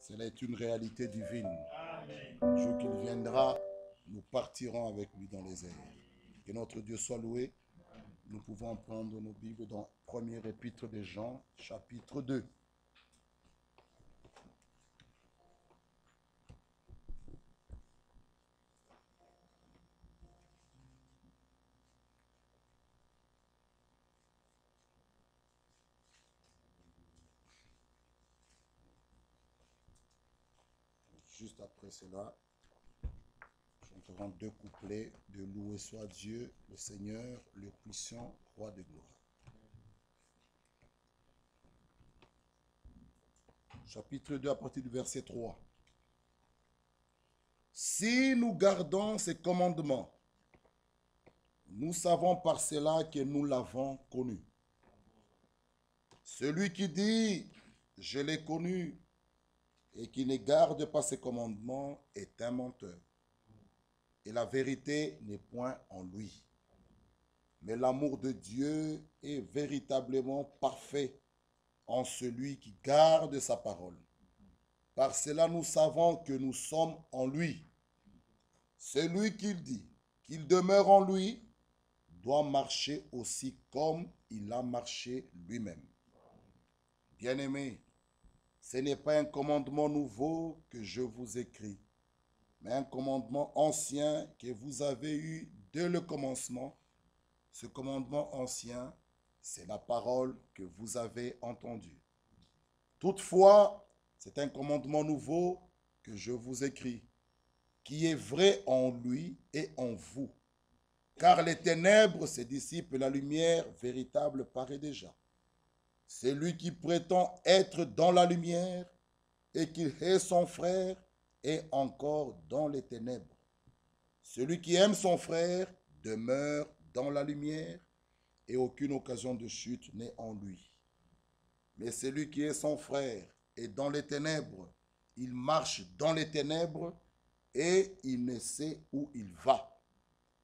Cela est une réalité divine. Le jour qu'il viendra, nous partirons avec lui dans les airs. Que notre Dieu soit loué. Nous pouvons prendre nos Bibles dans 1er épître de Jean, chapitre 2. Juste après cela, chanterons deux couplets de Loué soit Dieu, le Seigneur, le puissant, roi de gloire. Chapitre 2 à partir du verset 3. Si nous gardons ces commandements, nous savons par cela que nous l'avons connu. Celui qui dit « Je l'ai connu » et qui ne garde pas ses commandements est un menteur. Et la vérité n'est point en lui. Mais l'amour de Dieu est véritablement parfait en celui qui garde sa parole. Par cela, nous savons que nous sommes en lui. Celui qui dit qu'il demeure en lui doit marcher aussi comme il a marché lui-même. Bien-aimés, ce n'est pas un commandement nouveau que je vous écris, mais un commandement ancien que vous avez eu dès le commencement. Ce commandement ancien, c'est la parole que vous avez entendue. Toutefois, c'est un commandement nouveau que je vous écris, qui est vrai en lui et en vous. Car les ténèbres se dissipent et la lumière véritable paraît déjà. Celui qui prétend être dans la lumière et qui hait son frère est encore dans les ténèbres. Celui qui aime son frère demeure dans la lumière et aucune occasion de chute n'est en lui. Mais celui qui est son frère est dans les ténèbres, il marche dans les ténèbres et il ne sait où il va,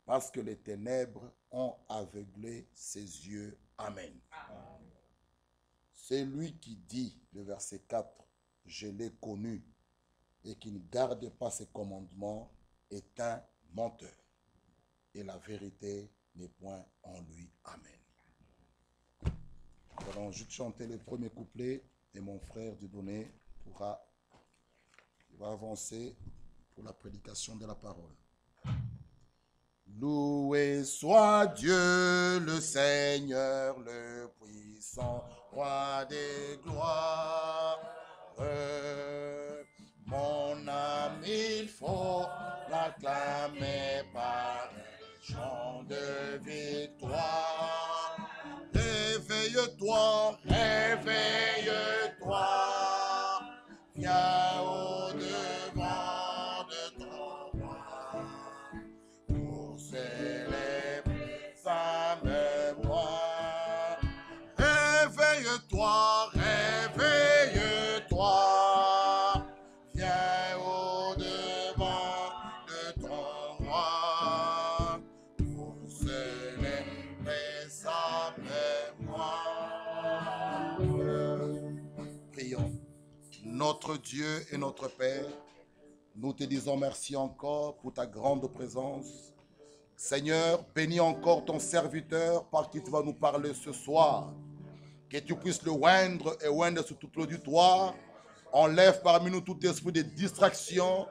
parce que les ténèbres ont aveuglé ses yeux. Amen. Amen. C'est lui qui dit, le verset 4, « Je l'ai connu » et qui ne garde pas ses commandements est un menteur. Et la vérité n'est point en lui. Amen. Nous allons juste chanter le premier couplet et mon frère Dieudonné va avancer pour la prédication de la parole. Loué soit Dieu, le Seigneur, le puissant, roi des gloires. Mon âme, il faut l'acclamer par un chant de victoire. Réveille-toi, réveille-toi, viens au-devant de ton roi pour célébrer sa mémoire. Réveille-toi, réveille-toi, viens au-devant de ton roi pour célébrer sa mémoire. Prions. Notre Dieu et notre Père, nous te disons merci encore pour ta grande présence. Seigneur, bénis encore ton serviteur par qui tu vas nous parler ce soir. Que tu puisses le oindre et oindre sur toute l'auditoire. Enlève parmi nous tout esprit de distraction.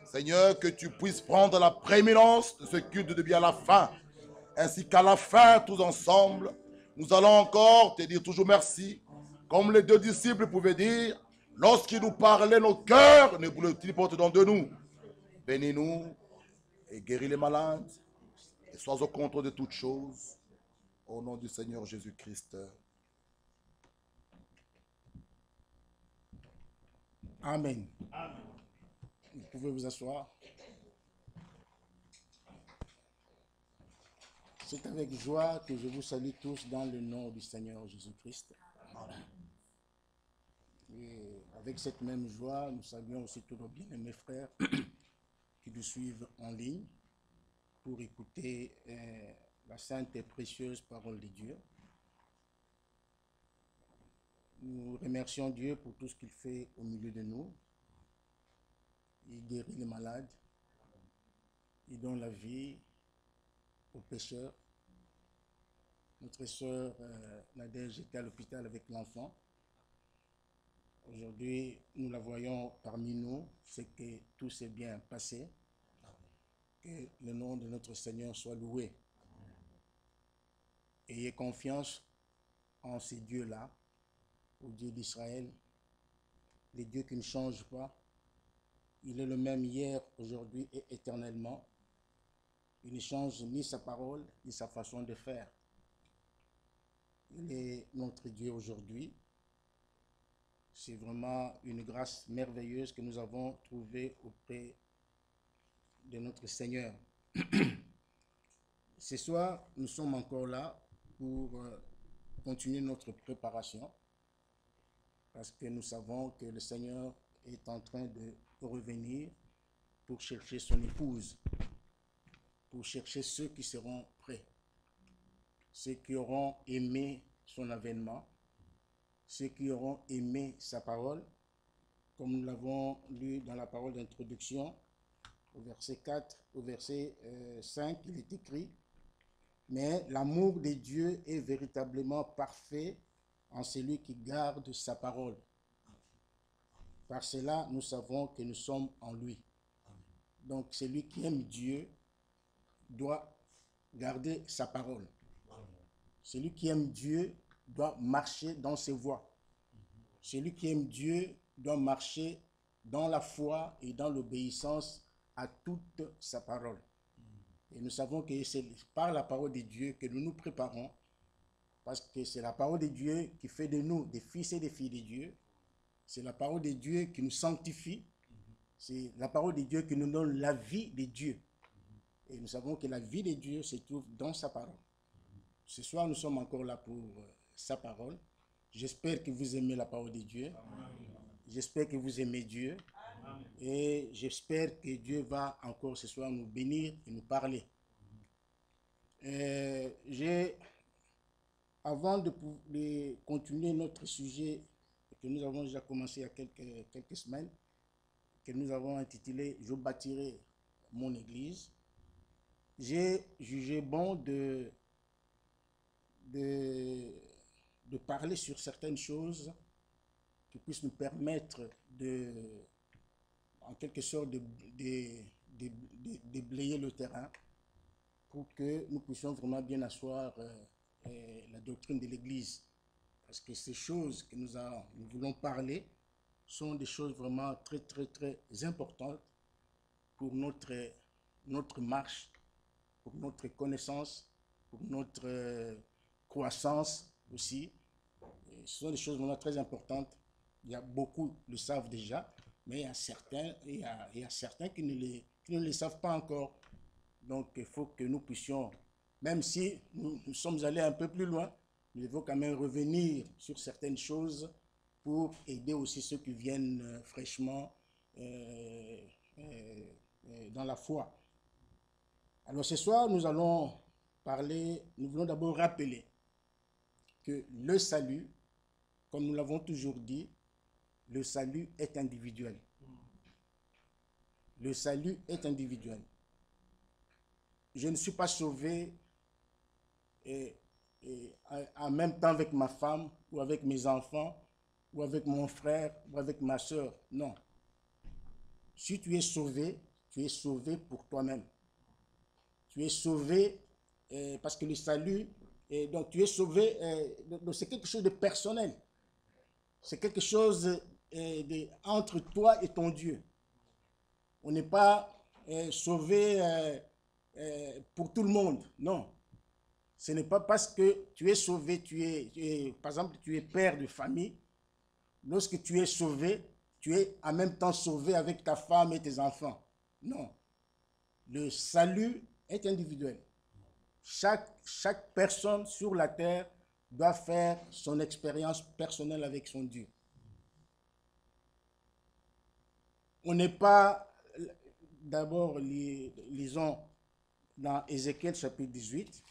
Seigneur, que tu puisses prendre la prééminence de ce culte de bien à la fin. Ainsi qu'à la fin, tous ensemble, nous allons encore te dire toujours merci. Comme les deux disciples pouvaient dire, lorsqu'ils nous parlaient, nos cœurs ne voulaient-ils pas au-dedans de nous. Bénis-nous et guéris les malades. Et sois au contrôle de toutes choses. Au nom du Seigneur Jésus-Christ. Amen. Amen. Vous pouvez vous asseoir. C'est avec joie que je vous salue tous dans le nom du Seigneur Jésus-Christ. Et avec cette même joie, nous saluons aussi tous nos bien-aimés frères qui nous suivent en ligne pour écouter la sainte et précieuse parole de Dieu. Nous remercions Dieu pour tout ce qu'il fait au milieu de nous. il guérit les malades, il donne la vie aux pécheurs. Notre sœur Nadège était à l'hôpital avec l'enfant. Aujourd'hui, nous la voyons parmi nous, c'est que tout s'est bien passé. Que le nom de notre Seigneur soit loué. Ayez confiance en ces dieux-là, au Dieu d'Israël, les dieux qui ne changent pas. Il est le même hier, aujourd'hui et éternellement. Il ne change ni sa parole, ni sa façon de faire. Il est notre Dieu aujourd'hui. C'est vraiment une grâce merveilleuse que nous avons trouvée auprès de notre Seigneur. Ce soir, nous sommes encore là pour continuer notre préparation parce que nous savons que le Seigneur est en train de revenir pour chercher son épouse, pour chercher ceux qui seront prêts, ceux qui auront aimé son avènement, ceux qui auront aimé sa parole, comme nous l'avons lu dans la parole d'introduction, au verset 4, au verset 5, il est écrit « Mais l'amour de Dieu est véritablement parfait en celui qui garde sa parole. Par cela, nous savons que nous sommes en lui. » Donc, celui qui aime Dieu doit garder sa parole. Celui qui aime Dieu doit marcher dans ses voies. Celui qui aime Dieu doit marcher dans la foi et dans l'obéissance à toute sa parole. Et nous savons que c'est par la parole de Dieu que nous nous préparons, parce que c'est la parole de Dieu qui fait de nous des fils et des filles de Dieu. C'est la parole de Dieu qui nous sanctifie. C'est la parole de Dieu qui nous donne la vie de Dieu. Et nous savons que la vie de Dieu se trouve dans sa parole. Ce soir, nous sommes encore là pour sa parole. J'espère que vous aimez la parole de Dieu. J'espère que vous aimez Dieu. Et j'espère que Dieu va encore ce soir nous bénir et nous parler. Avant de continuer notre sujet que nous avons déjà commencé il y a quelques semaines, que nous avons intitulé « Je bâtirai mon église », j'ai jugé bon de parler sur certaines choses qui puissent nous permettre en quelque sorte de déblayer le terrain pour que nous puissions vraiment bien asseoir la doctrine de l'Église. Parce que ces choses que nous voulons parler sont des choses vraiment très, très, très importantes pour notre marche, pour notre connaissance, pour notre croissance aussi. Et ce sont des choses vraiment très importantes. Il y a beaucoup qui le savent déjà, mais il y a certains qui ne les savent pas encore. Donc, il faut que nous puissions, même si nous sommes allés un peu plus loin, il faut quand même revenir sur certaines choses pour aider aussi ceux qui viennent fraîchement dans la foi. Alors, ce soir, nous allons nous voulons d'abord rappeler que le salut, comme nous l'avons toujours dit, le salut est individuel. Le salut est individuel. Je ne suis pas sauvé en même temps avec ma femme ou avec mes enfants ou avec mon frère ou avec ma soeur. Non. Si tu es sauvé pour toi-même. Tu es sauvé parce que le salut, donc tu es sauvé, c'est quelque chose de personnel. C'est quelque chose entre toi et ton Dieu. On n'est pas sauvé pour tout le monde, non. Ce n'est pas parce que tu es sauvé, par exemple, tu es père de famille. Lorsque tu es sauvé, tu es en même temps sauvé avec ta femme et tes enfants. Non. Le salut est individuel. Chaque personne sur la terre doit faire son expérience personnelle avec son Dieu. On n'est pas, d'abord, lisons dans Ézéchiel chapitre 18.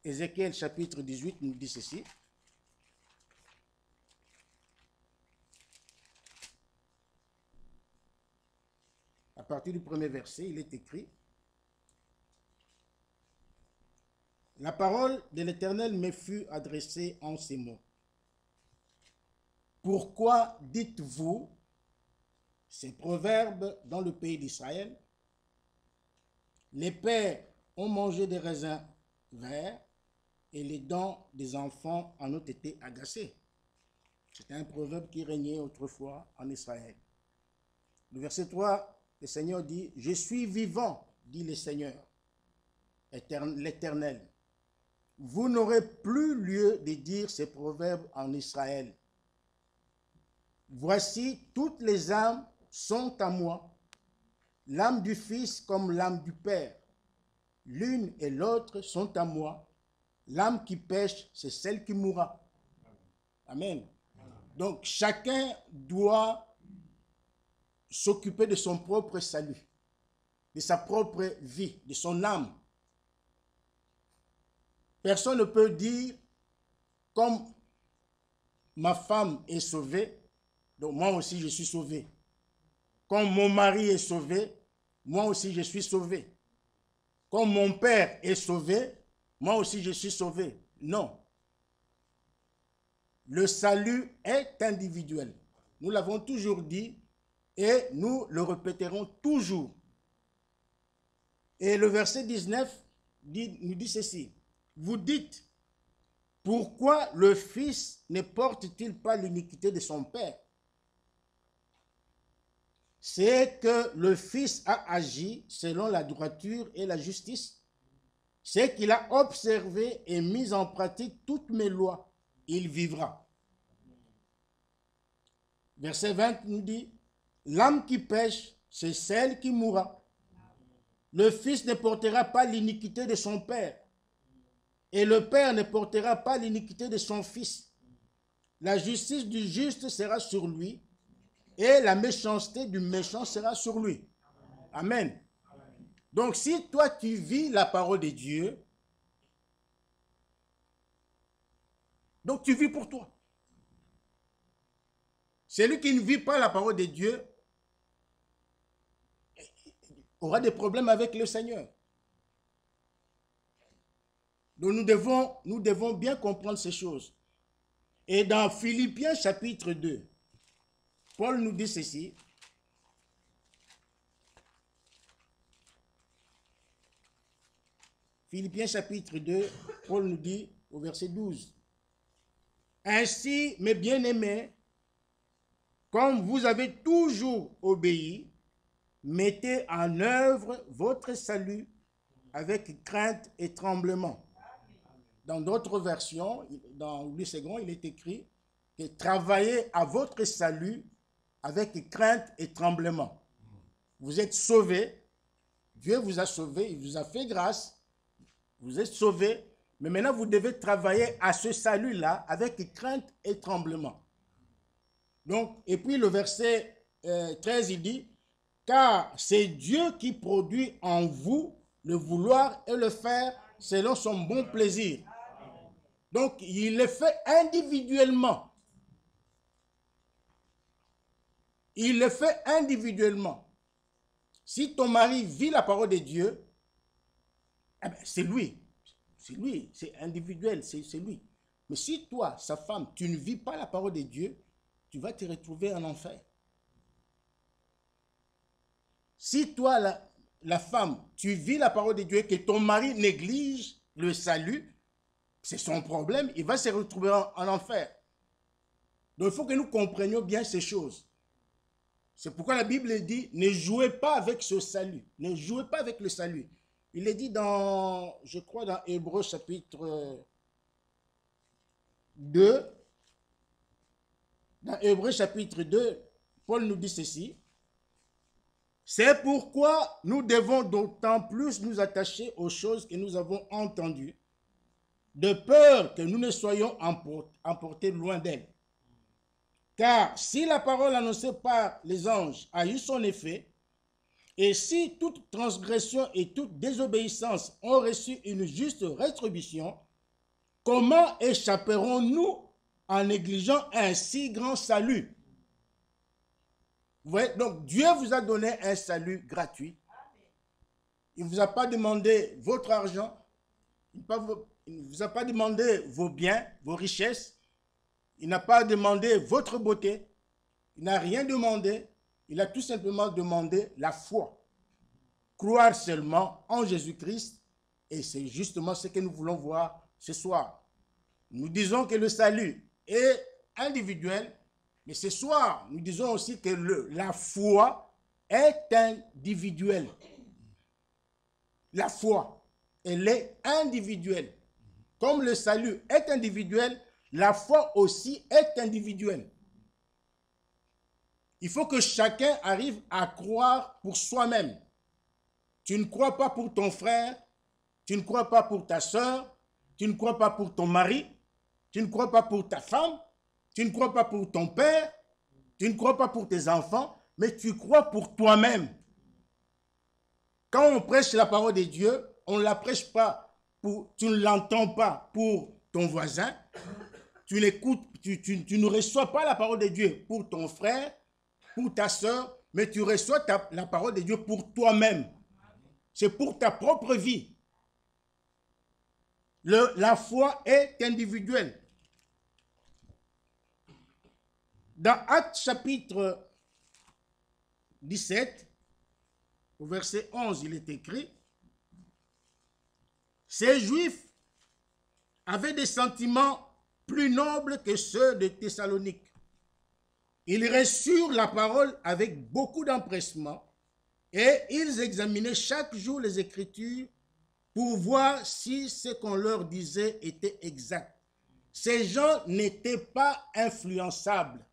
Ézéchiel chapitre 18 nous dit ceci. à partir du premier verset, il est écrit: La parole de l'Éternel me fut adressée en ces mots. Pourquoi dites-vous ces proverbes dans le pays d'Israël? Les pères ont mangé des raisins verts et les dents des enfants en ont été agacées. C'était un proverbe qui régnait autrefois en Israël. Le verset 3, le Seigneur dit: Je suis vivant, dit le Seigneur, l'Éternel. Vous n'aurez plus lieu de dire ces proverbes en Israël. Voici, toutes les âmes sont à moi, l'âme du Fils comme l'âme du Père. L'une et l'autre sont à moi. L'âme qui pêche, c'est celle qui mourra. Amen. Donc, chacun doit s'occuper de son propre salut, de sa propre vie, de son âme. Personne ne peut dire, comme ma femme est sauvée, donc moi aussi je suis sauvé. Comme mon mari est sauvé, moi aussi je suis sauvé. Comme mon père est sauvé, moi aussi je suis sauvé. Non. Le salut est individuel. Nous l'avons toujours dit et nous le répéterons toujours. Et le verset 19 nous dit ceci. Vous dites, pourquoi le Fils ne porte-t-il pas l'iniquité de son Père? C'est que le Fils a agi selon la droiture et la justice. C'est qu'il a observé et mis en pratique toutes mes lois. Il vivra. Verset 20 nous dit, l'âme qui pêche, c'est celle qui mourra. Le Fils ne portera pas l'iniquité de son Père. Et le Père ne portera pas l'iniquité de son Fils. La justice du juste sera sur lui, et la méchanceté du méchant sera sur lui. Amen. Donc si toi tu vis la parole de Dieu, donc tu vis pour toi. Celui qui ne vit pas la parole de Dieu aura des problèmes avec le Seigneur. Donc nous devons bien comprendre ces choses. Et dans Philippiens chapitre 2, Paul nous dit ceci. Philippiens chapitre 2, Paul nous dit au verset 12. Ainsi, mes bien-aimés, comme vous avez toujours obéi, mettez en œuvre votre salut avec crainte et tremblement. Dans d'autres versions, dans Louis II, il est écrit que travaillez à votre salut avec crainte et tremblement. Vous êtes sauvés, Dieu vous a sauvés, il vous a fait grâce, vous êtes sauvés, mais maintenant vous devez travailler à ce salut-là avec crainte et tremblement. Donc, et puis le verset 13, il dit, car c'est Dieu qui produit en vous le vouloir et le faire selon son bon plaisir. Donc, il le fait individuellement. Il le fait individuellement. Si ton mari vit la parole de Dieu, eh bien, c'est lui. C'est lui, c'est individuel, c'est lui. Mais si toi, sa femme, tu ne vis pas la parole de Dieu, tu vas te retrouver en enfer. Si toi, la femme, tu vis la parole de Dieu et que ton mari néglige le salut, c'est son problème, il va se retrouver en enfer. Donc il faut que nous comprenions bien ces choses. C'est pourquoi la Bible dit, ne jouez pas avec ce salut. Ne jouez pas avec le salut. Il est dit dans, je crois, dans Hébreux chapitre 2. Dans Hébreux chapitre 2, Paul nous dit ceci. C'est pourquoi nous devons d'autant plus nous attacher aux choses que nous avons entendues, de peur que nous ne soyons emportés loin d'elles. Car si la parole annoncée par les anges a eu son effet, et si toute transgression et toute désobéissance ont reçu une juste rétribution, comment échapperons-nous en négligeant un si grand salut? Vous voyez, donc Dieu vous a donné un salut gratuit. Il ne vous a pas demandé votre argent. Il ne vous a pas demandé vos biens, vos richesses. Il n'a pas demandé votre beauté. Il n'a rien demandé. Il a tout simplement demandé la foi. Croire seulement en Jésus-Christ. Et c'est justement ce que nous voulons voir ce soir. Nous disons que le salut est individuel. Mais ce soir, nous disons aussi que la foi est individuelle. La foi, elle est individuelle. Comme le salut est individuel, la foi aussi est individuelle. Il faut que chacun arrive à croire pour soi-même. Tu ne crois pas pour ton frère, tu ne crois pas pour ta soeur, tu ne crois pas pour ton mari, tu ne crois pas pour ta femme, tu ne crois pas pour ton père, tu ne crois pas pour tes enfants, mais tu crois pour toi-même. Quand on prêche la parole de Dieu, on ne la prêche pas tu ne l'entends pas pour ton voisin, tu ne reçois pas la parole de Dieu pour ton frère, pour ta soeur, mais tu reçois la parole de Dieu pour toi-même. C'est pour ta propre vie. La foi est individuelle. Dans Actes chapitre 17, au verset 11, il est écrit: ces Juifs avaient des sentiments plus nobles que ceux de Thessalonique. Ils reçurent la parole avec beaucoup d'empressement et ils examinaient chaque jour les Écritures pour voir si ce qu'on leur disait était exact. Ces gens n'étaient pas influençables.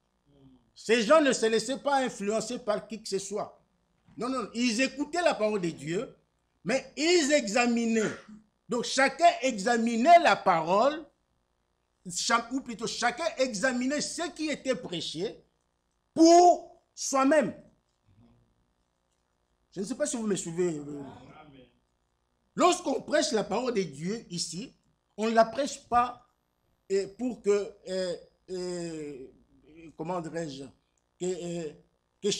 Ces gens ne se laissaient pas influencer par qui que ce soit. Non, non, ils écoutaient la parole de Dieu, mais ils examinaient. Donc chacun examinait la parole, ou plutôt chacun examinait ce qui était prêché pour soi-même. Je ne sais pas si vous me suivez. Lorsqu'on prêche la parole de Dieu ici, on ne la prêche pas pour que, comment dirais-je, que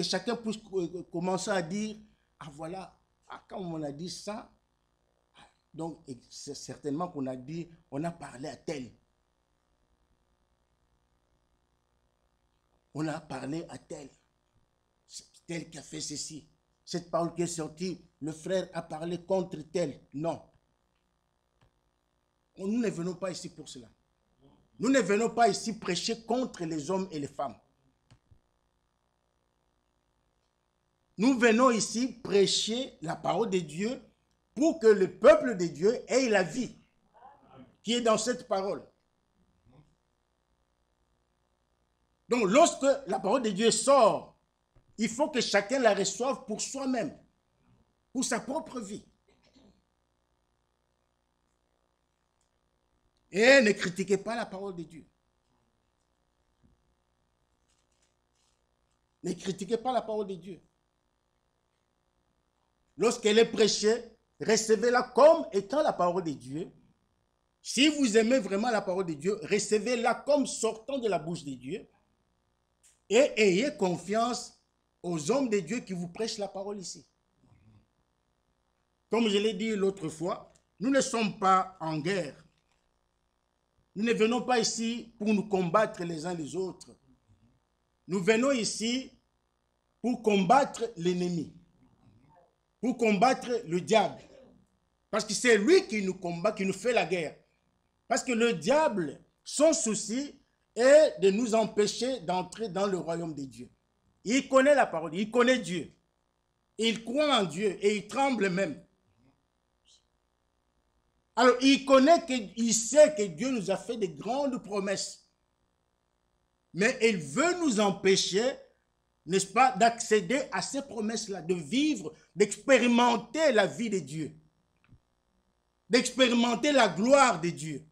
chacun puisse commencer à dire, ah voilà, quand on a dit ça, donc c'est certainement qu'on a dit, on a parlé à tel. On a parlé à tel. C'est tel qui a fait ceci. Cette parole qui est sortie, le frère a parlé contre tel. Non. Nous ne venons pas ici pour cela. Nous ne venons pas ici prêcher contre les hommes et les femmes. Nous venons ici prêcher la parole de Dieu pour que le peuple de Dieu ait la vie qui est dans cette parole. Donc, lorsque la parole de Dieu sort, il faut que chacun la reçoive pour soi-même, pour sa propre vie. Et ne critiquez pas la parole de Dieu. Ne critiquez pas la parole de Dieu. Lorsqu'elle est prêchée, recevez-la comme étant la parole de Dieu. Si vous aimez vraiment la parole de Dieu, recevez-la comme sortant de la bouche de Dieu. Et ayez confiance aux hommes de Dieu qui vous prêchent la parole ici. Comme je l'ai dit l'autre fois, nous ne sommes pas en guerre. Nous ne venons pas ici pour nous combattre les uns les autres. Nous venons ici pour combattre l'ennemi, pour combattre le diable. Parce que c'est lui qui nous combat, qui nous fait la guerre. Parce que le diable, son souci est de nous empêcher d'entrer dans le royaume de Dieu. Il connaît la parole, il connaît Dieu. Il croit en Dieu et il tremble même. Alors, il sait que Dieu nous a fait de grandes promesses. Mais il veut nous empêcher, n'est-ce pas, d'accéder à ces promesses-là, de vivre, d'expérimenter la vie de Dieu, d'expérimenter la gloire de Dieu.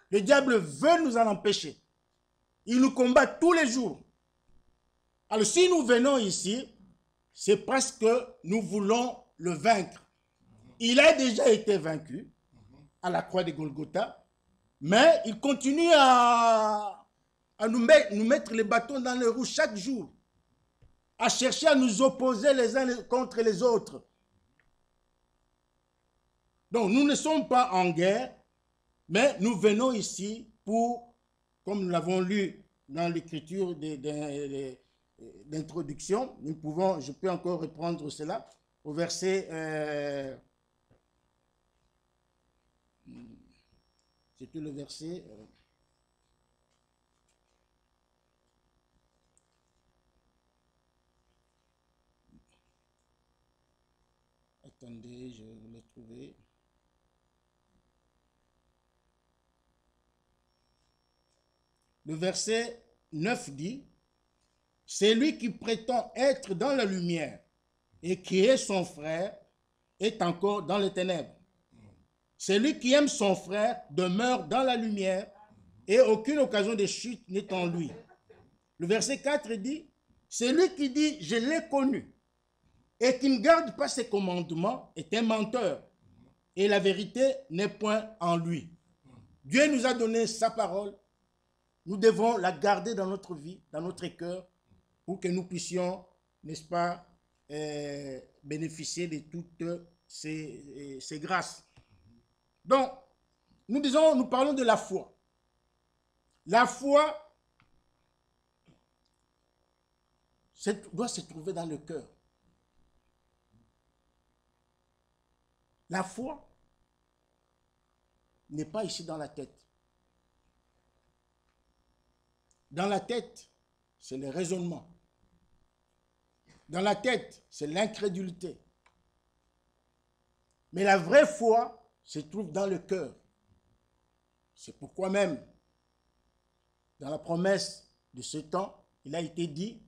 Le diable veut nous en empêcher. Il nous combat tous les jours. Alors, si nous venons ici, c'est parce que nous voulons le vaincre. Il a déjà été vaincu à la croix de Golgotha, mais il continue à à nous mettre les bâtons dans les roues chaque jour, à chercher à nous opposer les uns contre les autres. Donc, nous ne sommes pas en guerre, mais nous venons ici pour, comme nous l'avons lu dans l'écriture d'introduction, je peux encore reprendre cela, au verset, c'était le verset, attendez, je vais le trouver. Le verset 9 dit, « Celui qui prétend être dans la lumière et qui est son frère est encore dans les ténèbres. Celui qui aime son frère demeure dans la lumière et aucune occasion de chute n'est en lui. » Le verset 4 dit, « Celui qui dit, je l'ai connu et qui ne garde pas ses commandements est un menteur et la vérité n'est point en lui. » Dieu nous a donné sa parole. Nous devons la garder dans notre vie, dans notre cœur, pour que nous puissions, n'est-ce pas, bénéficier de toutes ces grâces. Donc, nous parlons de la foi. La foi doit se trouver dans le cœur. La foi n'est pas ici dans la tête. Dans la tête, c'est le raisonnement. Dans la tête, c'est l'incrédulité. Mais la vraie foi se trouve dans le cœur. C'est pourquoi même, dans la promesse de ce temps, il a été dit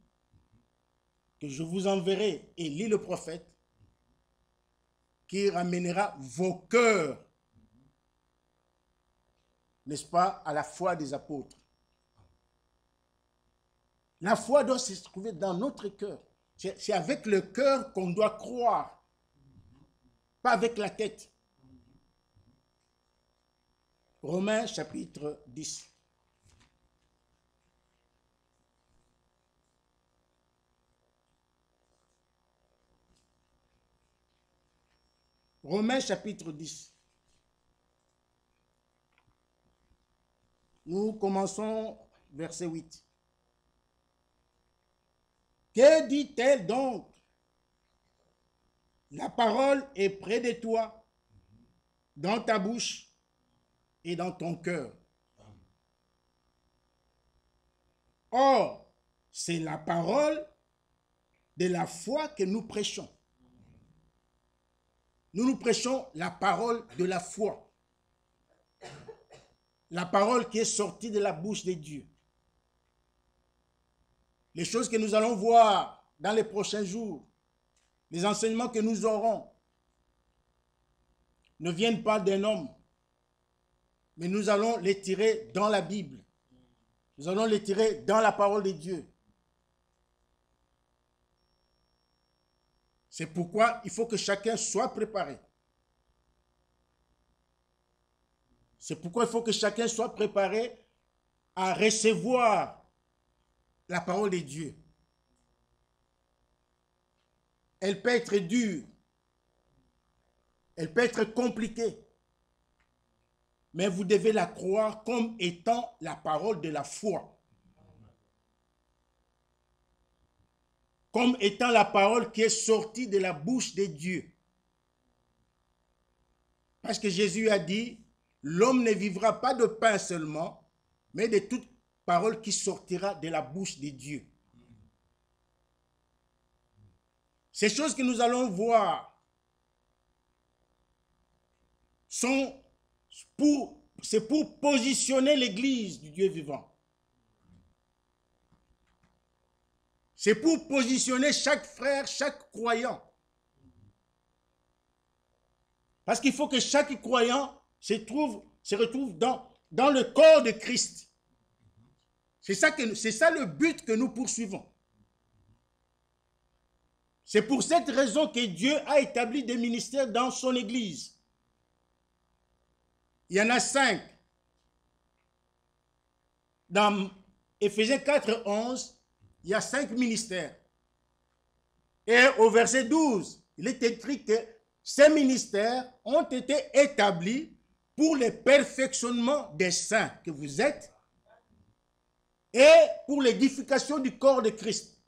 que je vous enverrai Élie le prophète qui ramènera vos cœurs, n'est-ce pas, à la foi des apôtres. La foi doit se trouver dans notre cœur. C'est avec le cœur qu'on doit croire, pas avec la tête. Romains chapitre 10. Romains chapitre 10. Nous commençons verset 8. Que dit-elle donc? La parole est près de toi, dans ta bouche et dans ton cœur. Or, c'est la parole de la foi que nous prêchons. Nous prêchons la parole de la foi. La parole qui est sortie de la bouche de Dieu. Les choses que nous allons voir dans les prochains jours, les enseignements que nous aurons, ne viennent pas d'un homme, mais nous allons les tirer dans la Bible. Nous allons les tirer dans la parole de Dieu. C'est pourquoi il faut que chacun soit préparé. C'est pourquoi il faut que chacun soit préparé à recevoir la parole de Dieu. Elle peut être dure. Elle peut être compliquée. Mais vous devez la croire comme étant la parole de la foi. Comme étant la parole qui est sortie de la bouche de Dieu. Parce que Jésus a dit, l'homme ne vivra pas de pain seulement, mais de toute parole qui sortira de la bouche de Dieu. Ces choses que nous allons voir c'est pour positionner l'Église du Dieu vivant. C'est pour positionner chaque frère, chaque croyant. Parce qu'il faut que chaque croyant se retrouve dans le corps de Christ. C'est ça le but que nous poursuivons. C'est pour cette raison que Dieu a établi des ministères dans son Église. Il y en a 5 dans Éphésiens 4, 11, il y a 5 ministères. Et au verset 12, il est écrit que ces ministères ont été établis pour le perfectionnement des saints que vous êtes et pour l'édification du corps de Christ.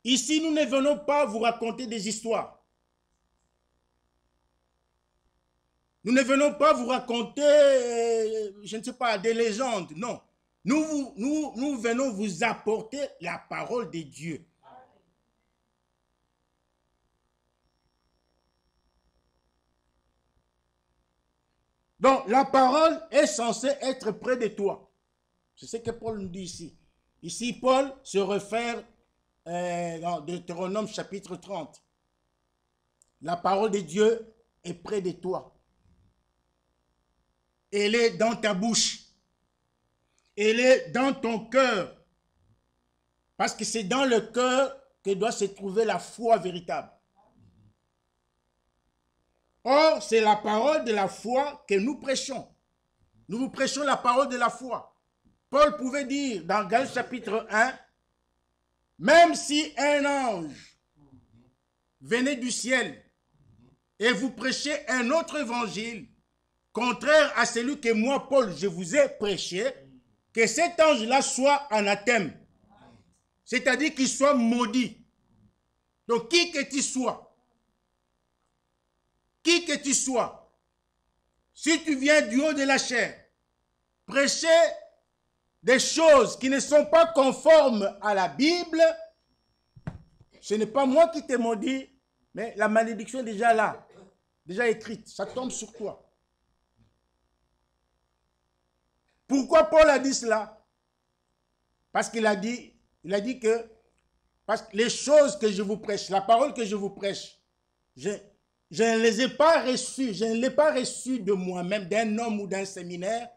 Ici, nous ne venons pas vous raconter des histoires. Nous ne venons pas vous raconter, je ne sais pas, des légendes. Non. Nous venons vous apporter la parole de Dieu. Donc, la parole est censée être près de toi. C'est ce que Paul nous dit ici. Ici, Paul se réfère dans Deutéronome chapitre 30. La parole de Dieu est près de toi. Elle est dans ta bouche. Elle est dans ton cœur. Parce que c'est dans le cœur que doit se trouver la foi véritable. Or, c'est la parole de la foi que nous prêchons. Nous vous prêchons la parole de la foi. Paul pouvait dire dans Galates chapitre 1, même si un ange venait du ciel et vous prêchez un autre évangile, contraire à celui que moi, Paul, je vous ai prêché, que cet ange-là soit anathème. C'est-à-dire qu'il soit maudit. Donc, qui que tu sois, si tu viens du haut de la chair, prêcher des choses qui ne sont pas conformes à la Bible, ce n'est pas moi qui te maudis, mais la malédiction est déjà là, déjà écrite, ça tombe sur toi. Pourquoi Paul a dit cela? Parce qu'il a dit que parce que les choses que je vous prêche, la parole que je vous prêche, je ne les ai pas reçues, je ne l'ai pas reçue de moi-même, d'un homme ou d'un séminaire,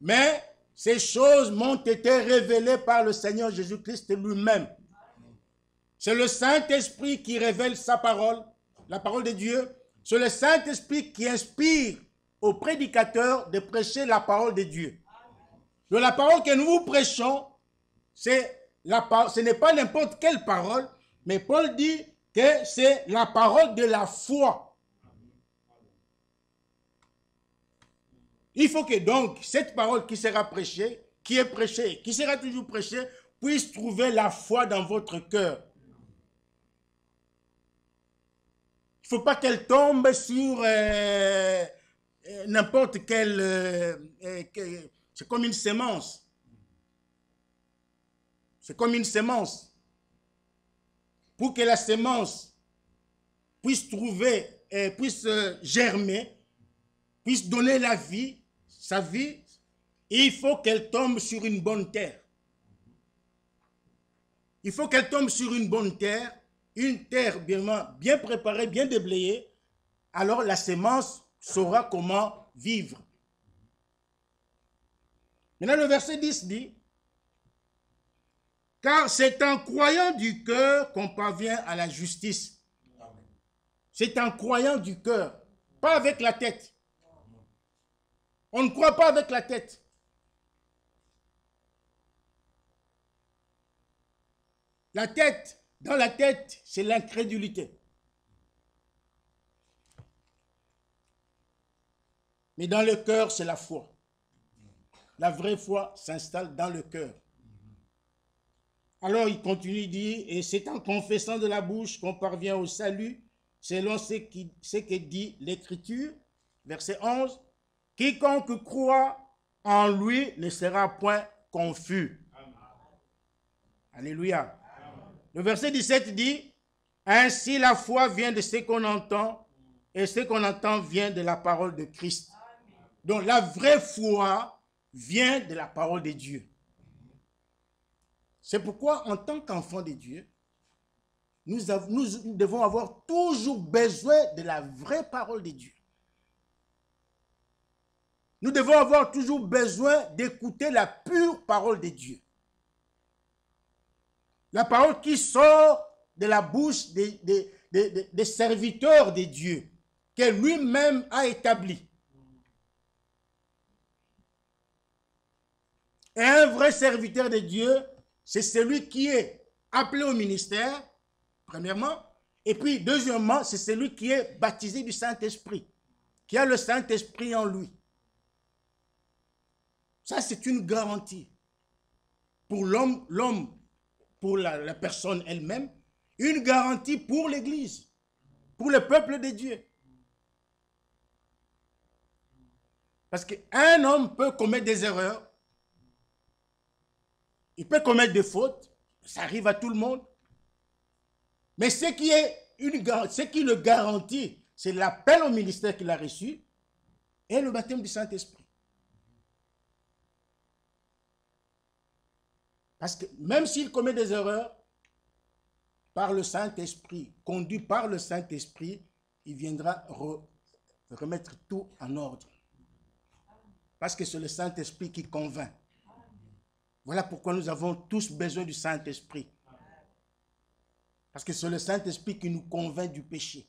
mais ces choses m'ont été révélées par le Seigneur Jésus-Christ lui-même. C'est le Saint-Esprit qui révèle sa parole, la parole de Dieu. C'est le Saint-Esprit qui inspire aux prédicateurs de prêcher la parole de Dieu. Donc la parole que nous vous prêchons, ce n'est pas n'importe quelle parole, mais Paul dit que c'est la parole de la foi. Il faut que donc cette parole qui sera prêchée, qui est prêchée, qui sera toujours prêchée, puisse trouver la foi dans votre cœur. Il ne faut pas qu'elle tombe sur n'importe quelle... c'est comme une sémence. C'est comme une sémence. Pour que la sémence puisse trouver, puisse germer, puisse donner la vie, sa vie, il faut qu'elle tombe sur une bonne terre. Il faut qu'elle tombe sur une bonne terre, une terre bien préparée, bien déblayée. Alors la sémence saura comment vivre. Maintenant le verset 10 dit, car c'est en croyant du cœur qu'on parvient à la justice. C'est en croyant du cœur, pas avec la tête. On ne croit pas avec la tête. La tête, dans la tête, c'est l'incrédulité. Mais dans le cœur, c'est la foi. La vraie foi s'installe dans le cœur. Alors il continue, il dit, et c'est en confessant de la bouche qu'on parvient au salut, selon ce que dit l'Écriture, verset 11, quiconque croit en lui ne sera point confus. Amen. Alléluia. Amen. Le verset 17 dit, ainsi la foi vient de ce qu'on entend, et ce qu'on entend vient de la parole de Christ. Amen. Donc la vraie foi vient de la parole de Dieu. C'est pourquoi, en tant qu'enfants de Dieu, nous devons avoir toujours besoin de la vraie parole de Dieu. Nous devons avoir toujours besoin d'écouter la pure parole de Dieu. La parole qui sort de la bouche des serviteurs de Dieu, que lui-même a établi. Et un vrai serviteur de Dieu, c'est celui qui est appelé au ministère, premièrement, et puis deuxièmement, c'est celui qui est baptisé du Saint-Esprit, qui a le Saint-Esprit en lui. Ça, c'est une garantie pour l'homme, pour la personne elle-même, une garantie pour l'Église, pour le peuple de Dieu. Parce qu'un homme peut commettre des erreurs, il peut commettre des fautes, ça arrive à tout le monde. Mais ce qui le garantit, c'est l'appel au ministère qu'il a reçu et le baptême du Saint-Esprit. Parce que même s'il commet des erreurs, par le Saint-Esprit, conduit par le Saint-Esprit, il viendra remettre tout en ordre. Parce que c'est le Saint-Esprit qui convainc. Voilà pourquoi nous avons tous besoin du Saint-Esprit. Parce que c'est le Saint-Esprit qui nous convainc du péché.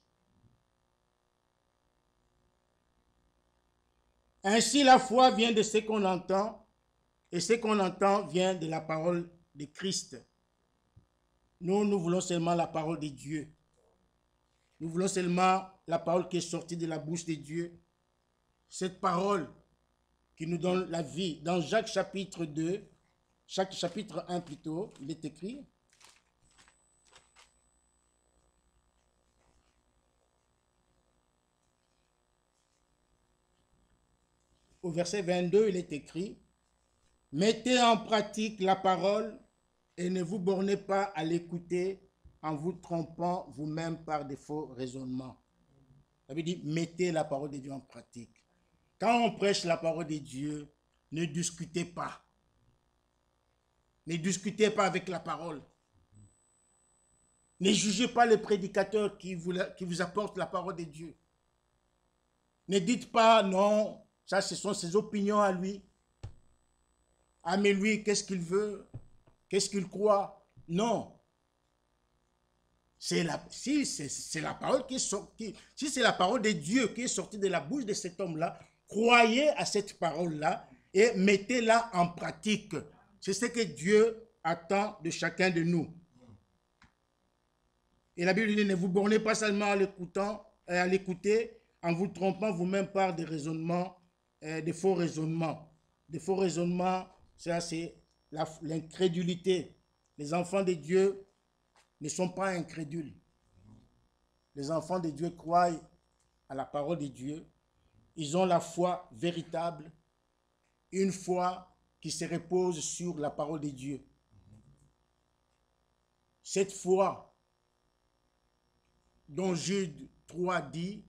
Ainsi, la foi vient de ce qu'on entend, et ce qu'on entend vient de la parole de Christ. Nous voulons seulement la parole de Dieu. Nous voulons seulement la parole qui est sortie de la bouche de Dieu. Cette parole qui nous donne la vie. Dans Jacques chapitre 2, chapitre 1 plutôt, il est écrit. Au verset 22, il est écrit, « Mettez en pratique la parole et ne vous bornez pas à l'écouter en vous trompant vous-même par de faux raisonnements. » Ça veut dire, mettez la parole de Dieu en pratique. Quand on prêche la parole de Dieu, ne discutez pas. Ne discutez pas avec la parole. Ne jugez pas le prédicateur qui vous apporte la parole de Dieu. Ne dites pas, non, ça ce sont ses opinions à lui. Ah mais lui, qu'est-ce qu'il veut? Qu'est-ce qu'il croit? Non. Si c'est la parole qui est sortie, si c'est la parole de Dieu qui est sortie de la bouche de cet homme-là, croyez à cette parole-là et mettez-la en pratique. C'est ce que Dieu attend de chacun de nous. Et la Bible dit, ne vous bornez pas seulement à l'écouter, en vous trompant vous-même par des raisonnements, des faux raisonnements. Des faux raisonnements, ça c'est l'incrédulité. Les enfants de Dieu ne sont pas incrédules. Les enfants de Dieu croient à la parole de Dieu. Ils ont la foi véritable, une foi qui se repose sur la parole de Dieu. Cette foi dont Jude 3 dit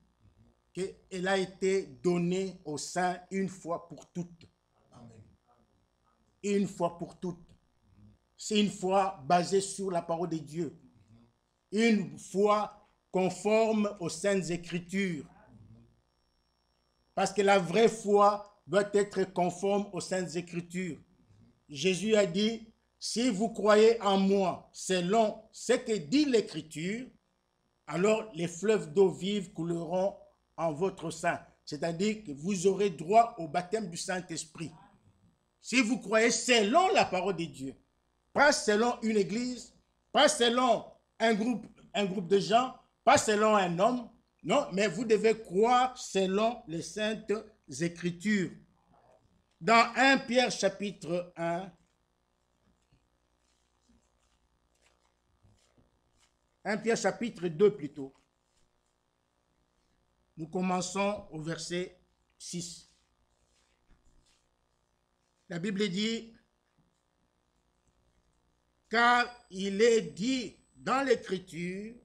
qu'elle a été donnée aux saints une fois pour toutes. Une fois pour toutes. C'est une foi basée sur la parole de Dieu. Une foi conforme aux Saintes Écritures. Parce que la vraie foi doit être conforme aux Saintes Écritures. Jésus a dit, si vous croyez en moi, selon ce que dit l'Écriture, alors les fleuves d'eau vive couleront en votre sein. C'est-à-dire que vous aurez droit au baptême du Saint-Esprit. Si vous croyez selon la parole de Dieu, pas selon une église, pas selon un groupe de gens, pas selon un homme, non, mais vous devez croire selon les Saintes Écritures. Dans 1 Pierre chapitre 1, 1 Pierre chapitre 2 plutôt, nous commençons au verset 6. La Bible dit, car il est dit dans l'Écriture,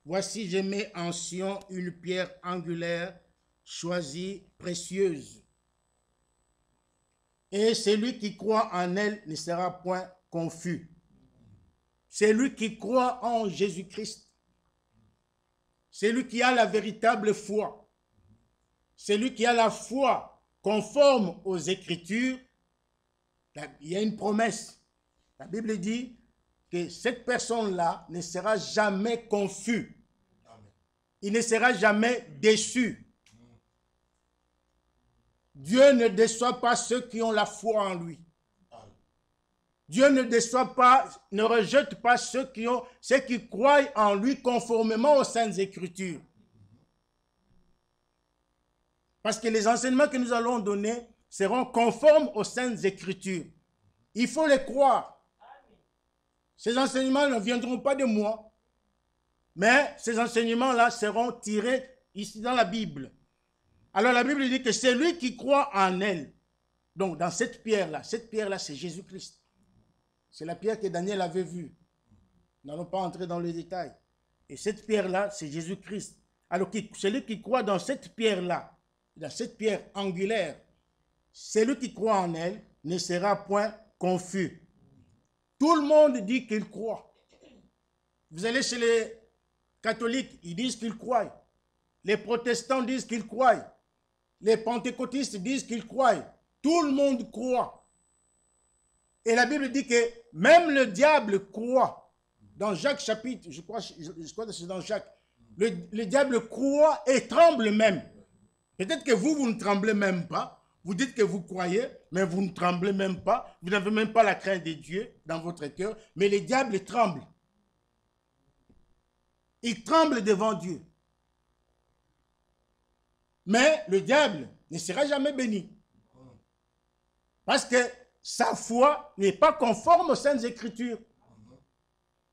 voici je mets en Sion une pierre angulaire, choisie, précieuse. Et celui qui croit en elle ne sera point confus. Celui qui croit en Jésus-Christ, celui qui a la véritable foi, celui qui a la foi conforme aux Écritures, il y a une promesse. La Bible dit que cette personne-là ne sera jamais confus. Il ne sera jamais déçu. Dieu ne déçoit pas ceux qui ont la foi en lui. Dieu ne déçoit pas, ne rejette pas ceux qui croient en lui conformément aux Saintes Écritures. Parce que les enseignements que nous allons donner seront conformes aux Saintes Écritures. Il faut les croire. Ces enseignements ne viendront pas de moi, mais ces enseignements-là seront tirés ici dans la Bible. Alors la Bible dit que c'est lui qui croit en elle. Donc dans cette pierre-là, c'est Jésus-Christ. C'est la pierre que Daniel avait vue. Nous n'allons pas entrer dans les détails. Et cette pierre-là, c'est Jésus-Christ. Alors celui qui croit dans cette pierre-là, dans cette pierre angulaire, celui qui croit en elle ne sera point confus. Tout le monde dit qu'il croit. Vous allez chez les catholiques, ils disent qu'ils croient. Les protestants disent qu'ils croient. Les pentecôtistes disent qu'ils croient. Tout le monde croit. Et la Bible dit que même le diable croit. Dans Jacques chapitre, je crois que c'est dans Jacques, le diable croit et tremble même. Peut-être que vous ne tremblez même pas. Vous dites que vous croyez, mais vous ne tremblez même pas. Vous n'avez même pas la crainte de Dieu dans votre cœur. Mais les diables tremblent. Ils tremblent devant Dieu. Mais le diable ne sera jamais béni. Parce que sa foi n'est pas conforme aux Saintes Écritures.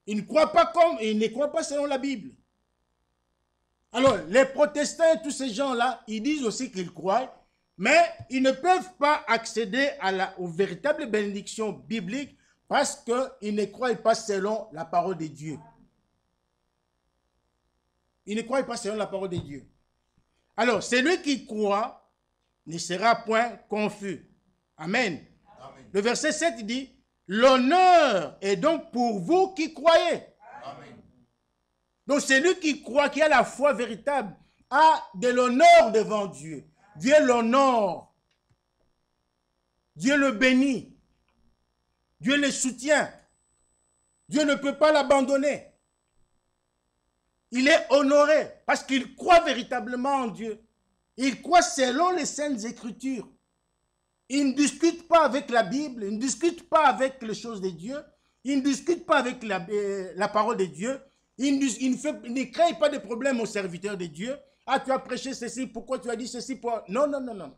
Il ne croit pas selon la Bible. Alors, les protestants et tous ces gens-là, ils disent aussi qu'ils croient, mais ils ne peuvent pas accéder aux véritables bénédictions bibliques parce qu'ils ne croient pas selon la parole de Dieu. Ils ne croient pas selon la parole de Dieu. Alors, celui qui croit ne sera point confus. Amen. Amen. Le verset 7 dit, « L'honneur est donc pour vous qui croyez. » Amen. Donc, celui qui croit, qui a la foi véritable, a de l'honneur devant Dieu. Dieu l'honore. Dieu le bénit. Dieu le soutient. Dieu ne peut pas l'abandonner. Il est honoré parce qu'il croit véritablement en Dieu. Il croit selon les Saintes Écritures. Il ne discute pas avec la Bible, il ne discute pas avec les choses de Dieu, il ne discute pas avec la parole de Dieu, il ne crée pas de problème aux serviteurs de Dieu. Ah, tu as prêché ceci, pourquoi tu as dit ceci? Non, non, non, non.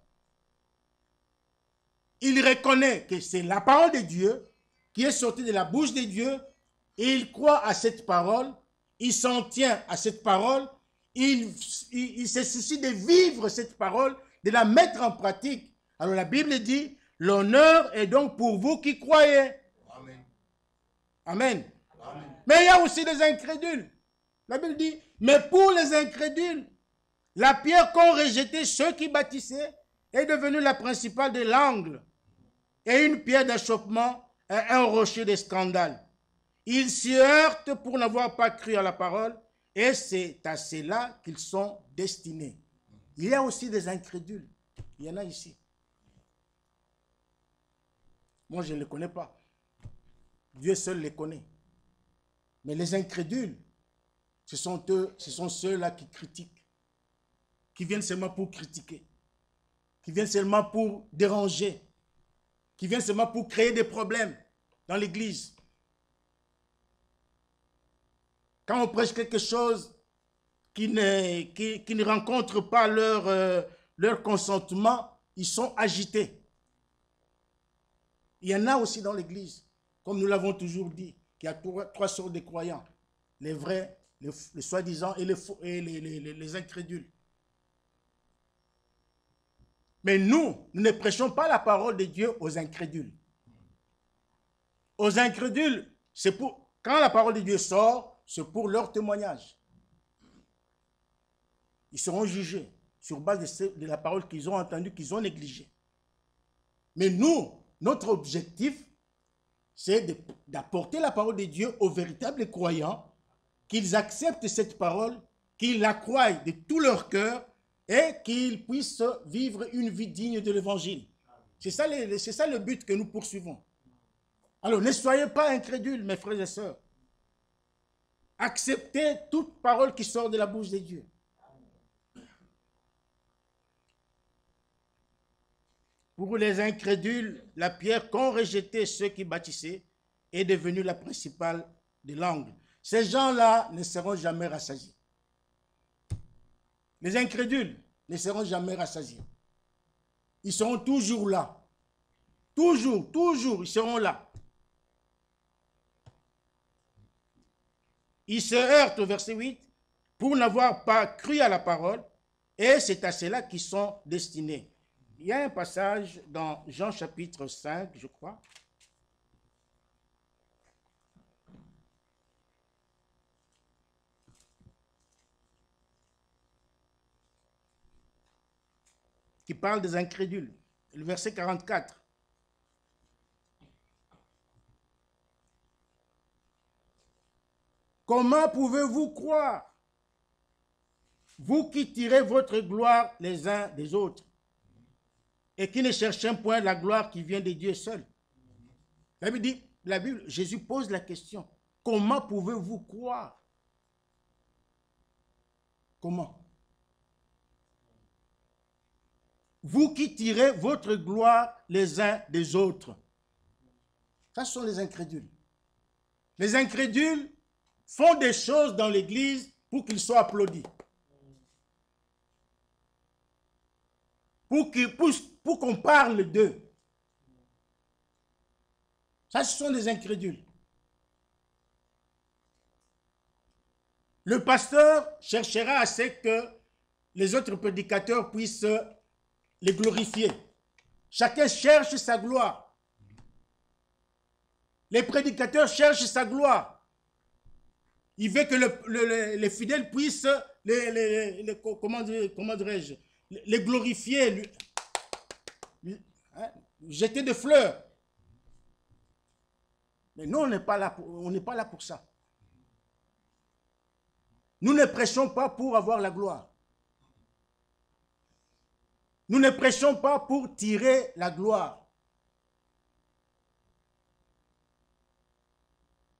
Il reconnaît que c'est la parole de Dieu qui est sortie de la bouche de Dieu et il croit à cette parole, il s'en tient à cette parole, il se soucie de vivre cette parole, de la mettre en pratique. Alors la Bible dit, l'honneur est donc pour vous qui croyez. Amen. Amen. Amen. Mais il y a aussi des incrédules. La Bible dit, mais pour les incrédules, la pierre qu'ont rejeté ceux qui bâtissaient est devenue la principale de l'angle et une pierre d'achoppement et un rocher de scandale. Ils s'y heurtent pour n'avoir pas cru à la parole et c'est à cela qu'ils sont destinés. Il y a aussi des incrédules. Il y en a ici. Moi, je ne les connais pas. Dieu seul les connaît. Mais les incrédules, ce sont ceux-là qui critiquent, qui viennent seulement pour critiquer, qui viennent seulement pour déranger, qui viennent seulement pour créer des problèmes dans l'église. Quand on prêche quelque chose qui ne rencontre pas leur consentement, ils sont agités. Il y en a aussi dans l'église, comme nous l'avons toujours dit, qu'il y a trois sortes de croyants. Les vrais, les soi-disant et les incrédules. Mais nous ne prêchons pas la parole de Dieu aux incrédules. Aux incrédules, quand la parole de Dieu sort, c'est pour leur témoignage. Ils seront jugés sur base de la parole qu'ils ont entendue, qu'ils ont négligée. Mais nous, notre objectif, c'est d'apporter la parole de Dieu aux véritables croyants, qu'ils acceptent cette parole, qu'ils la croient de tout leur cœur et qu'ils puissent vivre une vie digne de l'évangile. C'est ça le but que nous poursuivons. Alors, ne soyez pas incrédules, mes frères et sœurs. Acceptez toute parole qui sort de la bouche de Dieu. Pour les incrédules, la pierre qu'ont rejeté ceux qui bâtissaient est devenue la principale de l'angle. Ces gens-là ne seront jamais rassasiés. Les incrédules ne seront jamais rassasiés. Ils seront toujours là. Toujours, toujours, ils seront là. Ils se heurtent au verset 8 pour n'avoir pas cru à la parole, et c'est à cela qu'ils sont destinés. Il y a un passage dans Jean chapitre 5, je crois, qui parle des incrédules. Le verset 44. Comment pouvez-vous croire, vous qui tirez votre gloire les uns des autres, et qui ne cherchez point la gloire qui vient de Dieu seul? La Bible dit, Jésus pose la question, comment pouvez-vous croire? Comment? Vous qui tirez votre gloire les uns des autres. Ça, ce sont les incrédules. Les incrédules font des choses dans l'église pour qu'ils soient applaudis. Pour qu'on parle d'eux. Ça, ce sont des incrédules. Le pasteur cherchera à ce que les autres prédicateurs puissent les glorifier. Chacun cherche sa gloire. Les prédicateurs cherchent sa gloire. Il veut que les fidèles puissent comment dirais-je, les glorifier, jeter des fleurs. Mais nous, on n'est pas là pour ça. Nous ne prêchons pas pour avoir la gloire. Nous ne prêchons pas pour tirer la gloire.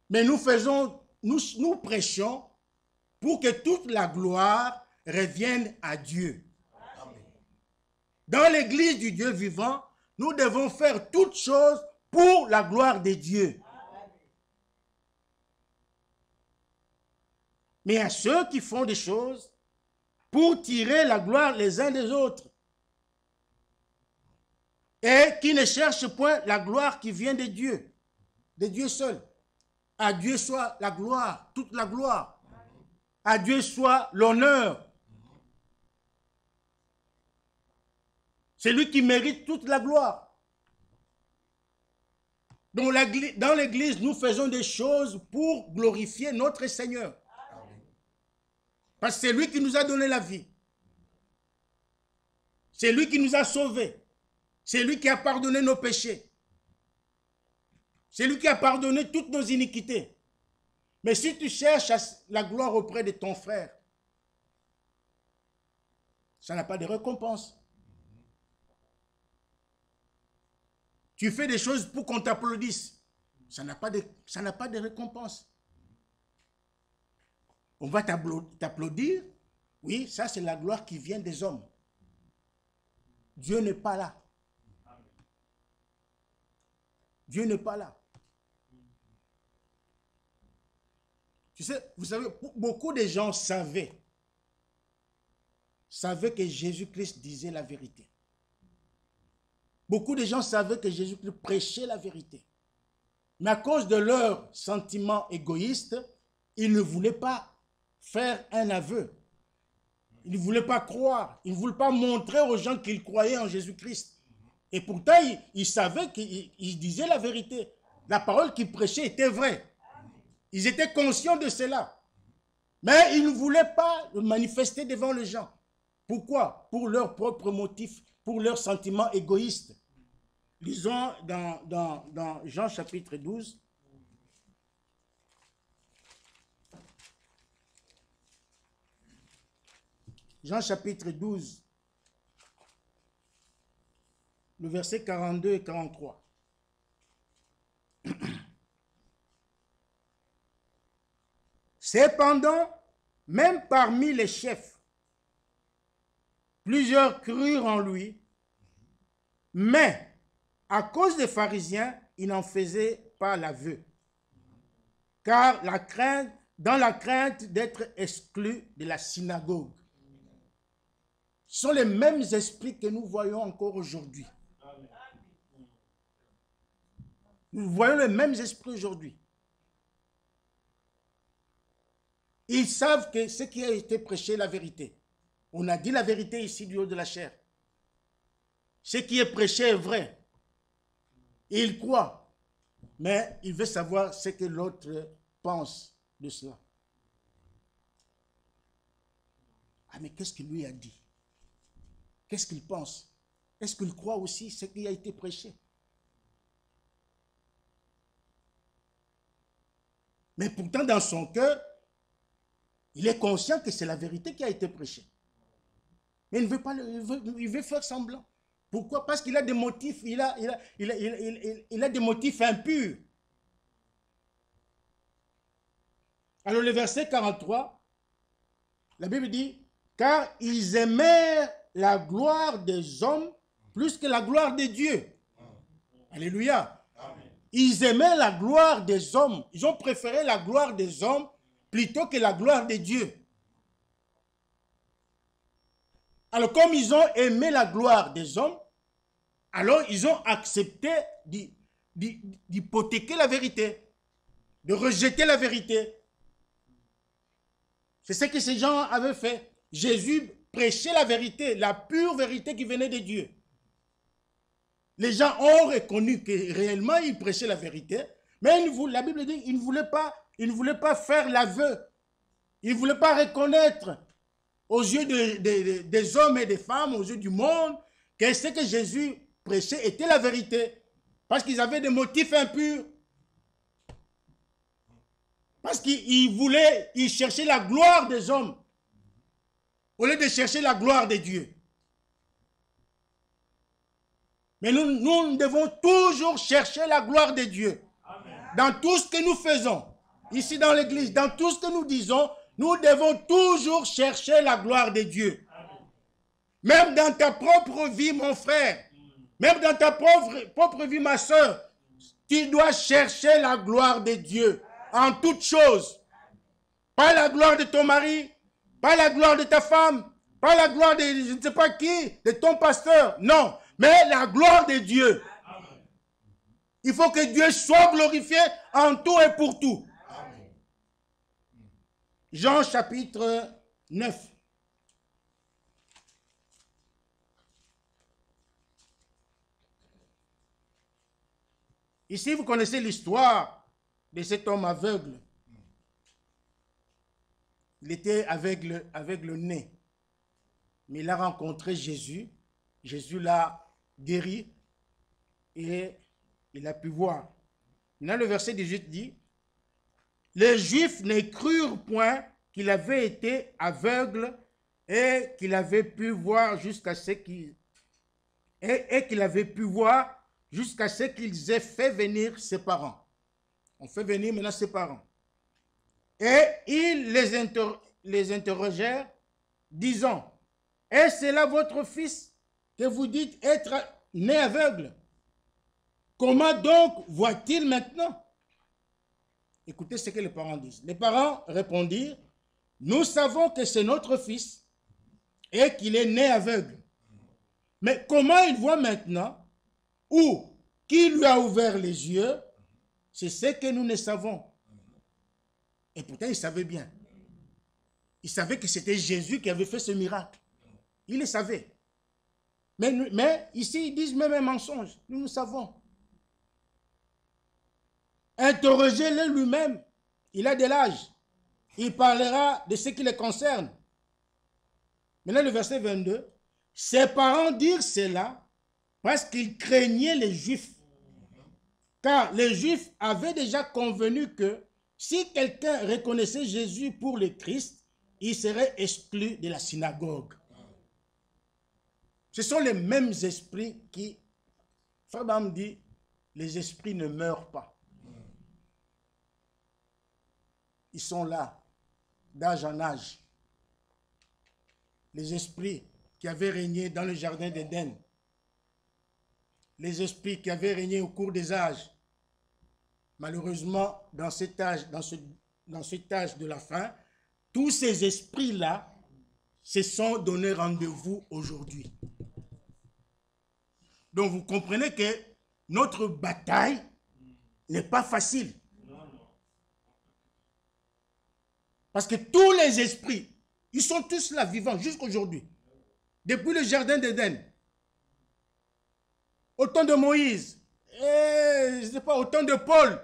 Mais nous prêchons pour que toute la gloire revienne à Dieu. Dans l'église du Dieu vivant, nous devons faire toutes choses pour la gloire de Dieu. Mais à ceux qui font des choses pour tirer la gloire les uns des autres et qui ne cherchent point la gloire qui vient de Dieu seul. À Dieu soit la gloire, toute la gloire. À Dieu soit l'honneur. C'est lui qui mérite toute la gloire. Donc, dans l'église, nous faisons des choses pour glorifier notre Seigneur. Parce que c'est lui qui nous a donné la vie. C'est lui qui nous a sauvés. C'est lui qui a pardonné nos péchés. C'est lui qui a pardonné toutes nos iniquités. Mais si tu cherches la gloire auprès de ton frère, ça n'a pas de récompense. Tu fais des choses pour qu'on t'applaudisse. Ça n'a pas de récompense. On va t'applaudir. Oui, ça c'est la gloire qui vient des hommes. Dieu n'est pas là. Dieu n'est pas là. Tu sais, vous savez, beaucoup de gens savaient que Jésus-Christ disait la vérité. Beaucoup de gens savaient que Jésus-Christ prêchait la vérité. Mais à cause de leurs sentiments égoïstes, ils ne voulaient pas faire un aveu. Ils ne voulaient pas croire. Ils ne voulaient pas montrer aux gens qu'ils croyaient en Jésus-Christ. Et pourtant, ils savaient qu'ils disaient la vérité. La parole qu'ils prêchaient était vraie. Ils étaient conscients de cela. Mais ils ne voulaient pas le manifester devant les gens. Pourquoi? Pour leurs propres motifs, pour leurs sentiments égoïstes. Lisons dans Jean chapitre 12. Jean chapitre 12, le verset 42 et 43. Cependant, même parmi les chefs, plusieurs crurent en lui, Mais, à cause des pharisiens, il n'en faisait pas l'aveu. Car dans la crainte d'être exclu de la synagogue. Ce sont les mêmes esprits que nous voyons encore aujourd'hui. Nous voyons les mêmes esprits aujourd'hui. Ils savent que ce qui a été prêché est la vérité. On a dit la vérité ici du haut de la chair. Ce qui est prêché est vrai. Et ils croient. Mais ils veulent savoir ce que l'autre pense de cela. Ah, mais qu'est-ce qu'il lui a dit? Qu'est-ce qu'il pense? Est-ce qu'il croit aussi ce qui a été prêché? Mais pourtant, dans son cœur, il est conscient que c'est la vérité qui a été prêchée. Mais il ne veut pas, il veut faire semblant. Pourquoi? Parce qu'il a des motifs, il a des motifs impurs. Alors le verset 43, la Bible dit, car ils aimèrent la gloire des hommes plus que la gloire de Dieu. Alléluia. Ils aimaient la gloire des hommes. Ils ont préféré la gloire des hommes plutôt que la gloire de Dieu. Alors comme ils ont aimé la gloire des hommes, alors ils ont accepté d'hypothéquer la vérité, de rejeter la vérité. C'est ce que ces gens avaient fait. Jésus prêchait la vérité, la pure vérité qui venait de Dieu. Les gens ont reconnu que réellement il prêchait la vérité, mais la Bible dit qu'il ne voulait pas faire l'aveu. Il ne voulait pas reconnaître aux yeux des hommes et des femmes, aux yeux du monde, que ce que Jésus prêchait était la vérité. Parce qu'ils avaient des motifs impurs. Parce qu'ils cherchaient la gloire des hommes au lieu de chercher la gloire de Dieu. Mais nous devons toujours chercher la gloire de Dieu. Amen. Dans tout ce que nous faisons, ici dans l'église, dans tout ce que nous disons, nous devons toujours chercher la gloire de Dieu. Amen. Même dans ta propre vie, mon frère, même dans ta propre vie, ma soeur, tu dois chercher la gloire de Dieu en toutes choses. Pas la gloire de ton mari, pas la gloire de ta femme, pas la gloire de je ne sais pas qui, de ton pasteur. Non, mais la gloire de Dieu. Amen. Il faut que Dieu soit glorifié en tout et pour tout. Amen. Jean chapitre 9. Ici, vous connaissez l'histoire de cet homme aveugle. Il était aveugle avec le nez. Mais il a rencontré Jésus. Jésus l'a guéri et il a pu voir. Maintenant, le verset 18 dit, les Juifs ne crurent point qu'il avait été aveugle et qu'il avait pu voir jusqu'à ce qu'ils aient fait venir ses parents. On fait venir maintenant ses parents. Et ils les interrogèrent, disant, est-ce là votre fils que vous dites être né aveugle? Comment donc voit-il maintenant? Écoutez ce que les parents disent. Les parents répondirent, nous savons que c'est notre fils et qu'il est né aveugle. Mais comment il voit maintenant? Ou qui lui a ouvert les yeux? C'est ce que nous ne savons. Et pourtant, il savait bien. Il savait que c'était Jésus qui avait fait ce miracle. Il le savait. Mais ici, ils disent même un mensonge. Nous le savons. Interrogez-le lui-même. Il a de l'âge. Il parlera de ce qui le concerne. Maintenant, le verset 22. Ses parents dirent cela parce qu'ils craignaient les Juifs. Car les Juifs avaient déjà convenu que si quelqu'un reconnaissait Jésus pour le Christ, il serait exclu de la synagogue. Ce sont les mêmes esprits qui, Frère Bam dit, les esprits ne meurent pas. Ils sont là, d'âge en âge. Les esprits qui avaient régné dans le jardin d'Éden. les esprits qui avaient régné au cours des âges, malheureusement, dans cet âge de la fin, tous ces esprits-là se sont donné rendez-vous aujourd'hui. Donc vous comprenez que notre bataille n'est pas facile. Parce que tous les esprits, ils sont tous là vivants jusqu'aujourd'hui. Depuis le jardin d'Éden, au temps de Moïse, et, je sais pas, au temps de Paul.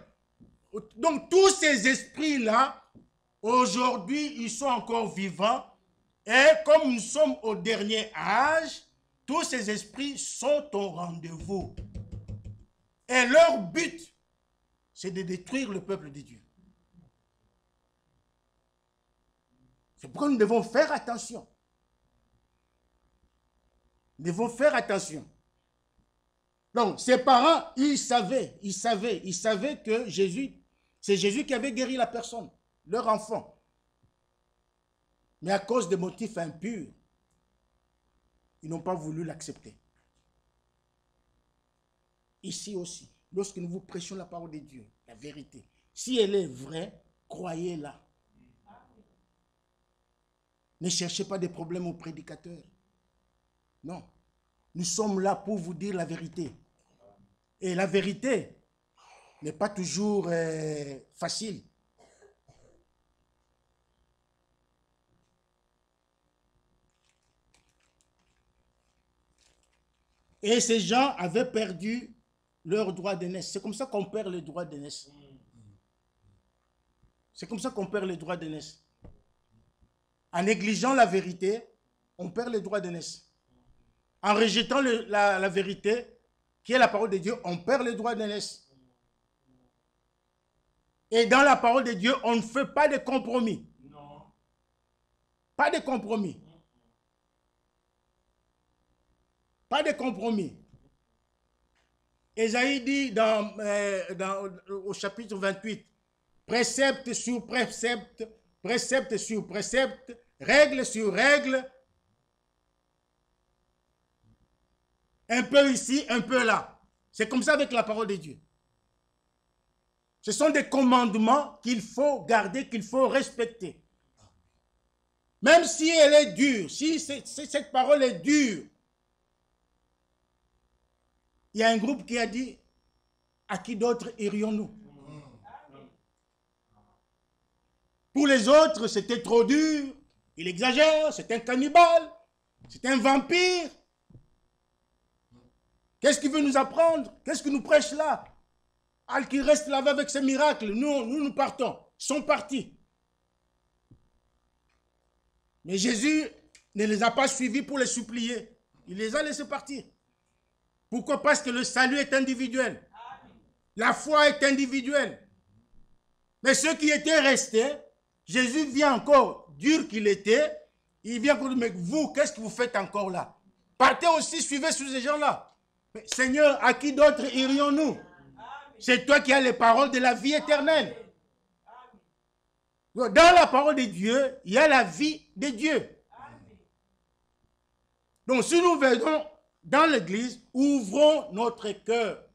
Donc tous ces esprits-là, aujourd'hui, ils sont encore vivants. Et comme nous sommes au dernier âge, tous ces esprits sont au rendez-vous. Et leur but, c'est de détruire le peuple de Dieu. C'est pourquoi nous devons faire attention. Nous devons faire attention. Donc, ses parents, ils savaient que Jésus, c'est Jésus qui avait guéri la personne, leur enfant. Mais à cause des motifs impurs, ils n'ont pas voulu l'accepter. Ici aussi, lorsque nous vous prêchons la parole de Dieu, la vérité, si elle est vraie, croyez-la. Ne cherchez pas des problèmes aux prédicateurs. Non. Nous sommes là pour vous dire la vérité. Et la vérité n'est pas toujours facile. Et ces gens avaient perdu leur droit d'aînesse. C'est comme ça qu'on perd le droit d'aînesse. C'est comme ça qu'on perd le droit d'aînesse. En négligeant la vérité, on perd le droit d'aînesse. En rejetant la vérité, qui est la parole de Dieu, on perd le droit d'aînesse. Et dans la parole de Dieu, on ne fait pas de compromis. Non. Pas de compromis. Pas de compromis. Ésaïe dit au chapitre 28, précepte sur précepte, précepte sur précepte, règle sur règle, un peu ici, un peu là. C'est comme ça avec la parole de Dieu. Ce sont des commandements qu'il faut garder, qu'il faut respecter. Même si elle est dure, si cette parole est dure, il y a un groupe qui a dit, à qui d'autre irions-nous? Pour les autres, c'était trop dur, il exagère, c'est un cannibale, c'est un vampire. Qu'est-ce qu'il veut nous apprendre? Qu'est-ce qu'il nous prêche là? Al qui reste là-bas avec ses miracles, nous partons. Ils sont partis. Mais Jésus ne les a pas suivis pour les supplier. Il les a laissés partir. Pourquoi? Parce que le salut est individuel. La foi est individuelle. Mais ceux qui étaient restés, Jésus vient encore, dur qu'il était, il vient encore dire, mais vous, qu'est-ce que vous faites encore là? Partez aussi, suivez ces gens-là. Mais Seigneur, à qui d'autre irions-nous? C'est toi qui as les paroles de la vie éternelle. Dans la parole de Dieu, il y a la vie de Dieu. Donc si nous venons dans l'église, ouvrons notre cœur.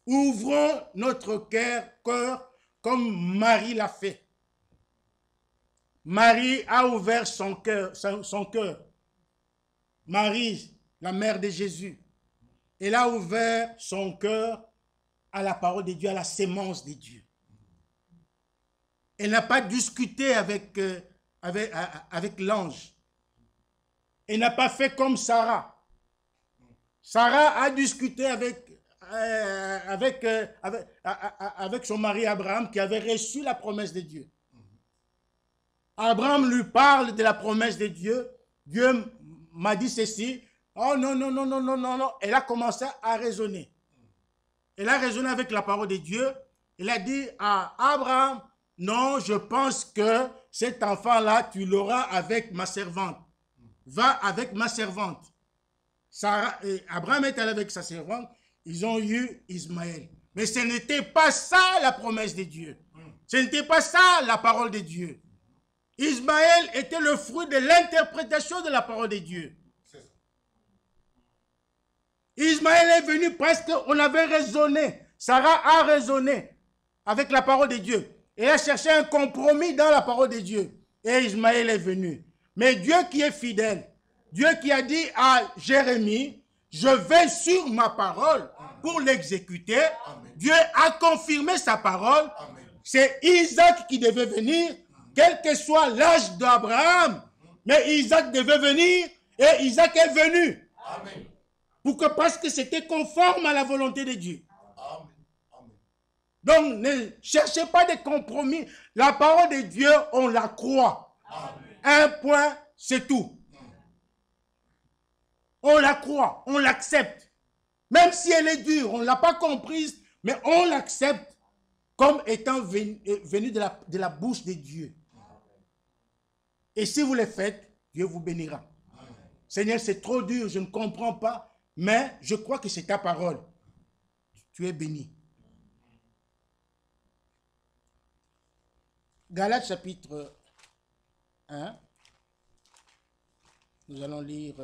Ouvrons notre cœur comme Marie l'a fait. Marie a ouvert son cœur. Marie, la mère de Jésus, elle a ouvert son cœur à la parole de Dieu, à la sémence de Dieu. Elle n'a pas discuté avec l'ange. Elle n'a pas fait comme Sarah. Sarah a discuté avec son mari Abraham qui avait reçu la promesse de Dieu. Abraham lui parle de la promesse de Dieu. Dieu m'a dit ceci. Oh non, non, non, non, non, non, non. Elle a commencé à raisonner. Elle a raisonné avec la parole de Dieu. Elle a dit à Abraham, non, je pense que cet enfant-là, tu l'auras avec ma servante. Va avec ma servante. Abraham est allé avec sa servante. Ils ont eu Ismaël. Mais ce n'était pas ça la promesse de Dieu. Ce n'était pas ça la parole de Dieu. Ismaël était le fruit de l'interprétation de la parole de Dieu. Ismaël est venu presque, on avait raisonné. Sarah a raisonné avec la parole de Dieu. Et a cherché un compromis dans la parole de Dieu. Et Ismaël est venu. Mais Dieu qui est fidèle, Dieu qui a dit à Jérémie, je vais sur ma parole pour l'exécuter. Dieu a confirmé sa parole. C'est Isaac qui devait venir, quel que soit l'âge d'Abraham. Mais Isaac devait venir et Isaac est venu. Amen. Parce que c'était conforme à la volonté de Dieu. Amen. Amen. Donc, ne cherchez pas de compromis. La parole de Dieu, on la croit. Amen. Un point, c'est tout. On la croit, on l'accepte. Même si elle est dure, on ne l'a pas comprise, mais on l'accepte comme étant venu de la bouche de Dieu. Et si vous le faites, Dieu vous bénira. Amen. Seigneur, c'est trop dur, je ne comprends pas, mais je crois que c'est ta parole. Tu es béni. Galates chapitre 1. Nous allons lire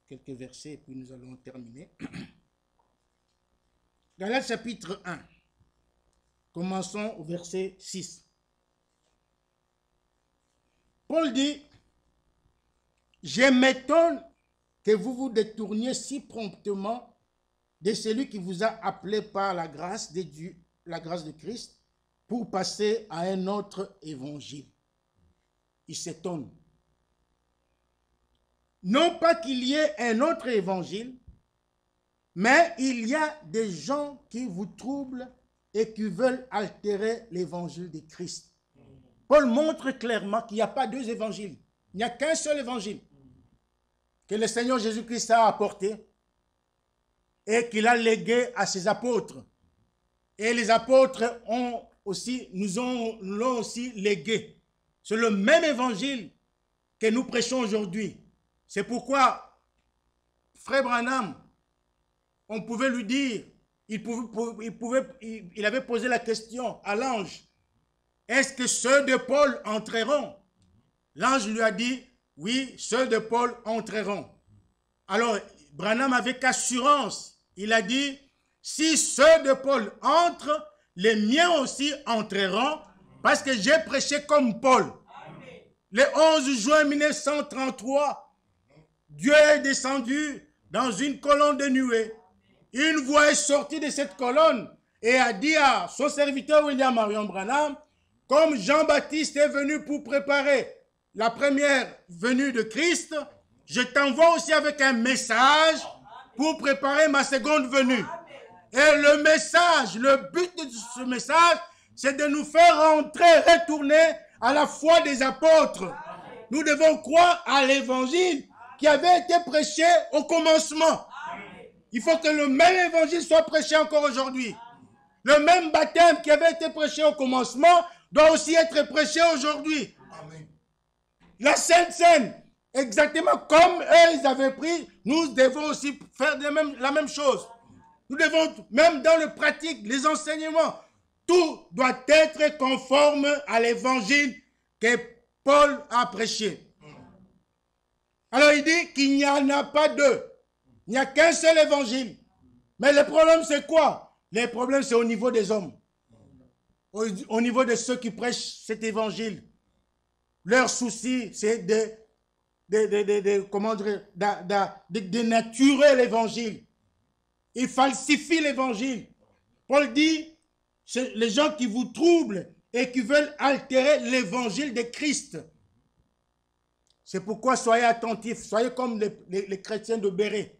quelques versets et puis nous allons terminer. Galates chapitre 1. Commençons au verset 6. Paul dit, je m'étonne que vous vous détourniez si promptement de celui qui vous a appelé par la grâce de Dieu, la grâce de Christ, pour passer à un autre évangile. Il s'étonne. Non pas qu'il y ait un autre évangile, mais il y a des gens qui vous troublent et qui veulent altérer l'évangile de Christ. Paul montre clairement qu'il n'y a pas deux évangiles. Il n'y a qu'un seul évangile que le Seigneur Jésus-Christ a apporté et qu'il a légué à ses apôtres. Et les apôtres l'ont aussi légué. C'est le même évangile que nous prêchons aujourd'hui. C'est pourquoi, frère Branham, on pouvait lui dire, il avait posé la question à l'ange, est-ce que ceux de Paul entreront? L'ange lui a dit, oui, ceux de Paul entreront. Alors, Branham avec assurance, il a dit, si ceux de Paul entrent, les miens aussi entreront, parce que j'ai prêché comme Paul. Le 11 juin 1933, Dieu est descendu dans une colonne de nuée. Une voix est sortie de cette colonne et a dit à son serviteur William Marion Branham, comme Jean-Baptiste est venu pour préparer la première venue de Christ, je t'envoie aussi avec un message pour préparer ma seconde venue. Et le message, le but de ce message, c'est de nous faire retourner à la foi des apôtres. Nous devons croire à l'évangile qui avait été prêché au commencement. Il faut que le même évangile soit prêché encore aujourd'hui. Le même baptême qui avait été prêché au commencement doit aussi être prêché aujourd'hui. La Sainte Seine, exactement comme eux ils avaient pris, nous devons aussi faire la même chose. Nous devons, même dans le pratique, les enseignements, tout doit être conforme à l'évangile que Paul a prêché. Alors il dit qu'il n'y en a pas deux. Il n'y a qu'un seul évangile. Mais le problème c'est quoi? Le problème c'est au niveau des hommes. Au niveau de ceux qui prêchent cet évangile. Leur souci c'est de dénaturer l'évangile. Ils falsifient l'évangile. Paul dit, c'est les gens qui vous troublent et qui veulent altérer l'évangile de Christ. C'est pourquoi soyez attentifs, soyez comme les chrétiens de Béret.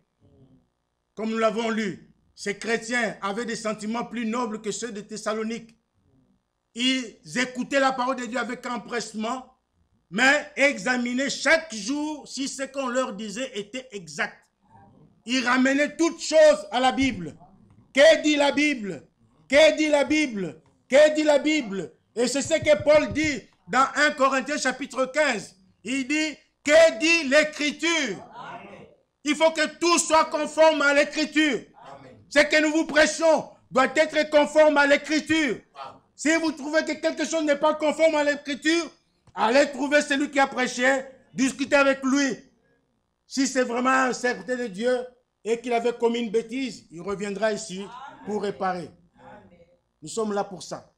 Comme nous l'avons lu, ces chrétiens avaient des sentiments plus nobles que ceux de Thessalonique. Ils écoutaient la parole de Dieu avec empressement, mais examinaient chaque jour si ce qu'on leur disait était exact. Ils ramenaient toutes choses à la Bible. Que dit la Bible? Que dit la Bible? Que dit la Bible? Et c'est ce que Paul dit dans 1 Corinthiens chapitre 15. Il dit, que dit l'Écriture? Il faut que tout soit conforme à l'Écriture. Ce que nous vous prêchons doit être conforme à l'Écriture. Si vous trouvez que quelque chose n'est pas conforme à l'Écriture, allez trouver celui qui a prêché, discutez avec lui. Si c'est vraiment un serviteur de Dieu et qu'il avait commis une bêtise, il reviendra ici pour réparer. Nous sommes là pour ça.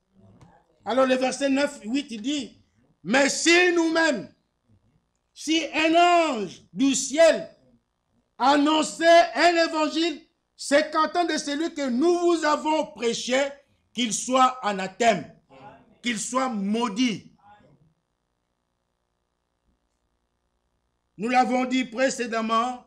Alors le verset 9, 8, il dit, mais si nous-mêmes, si un ange du ciel annonçait un évangile s'écartant de celui que nous vous avons prêché, qu'il soit anathème, qu'il soit maudit. Nous l'avons dit précédemment,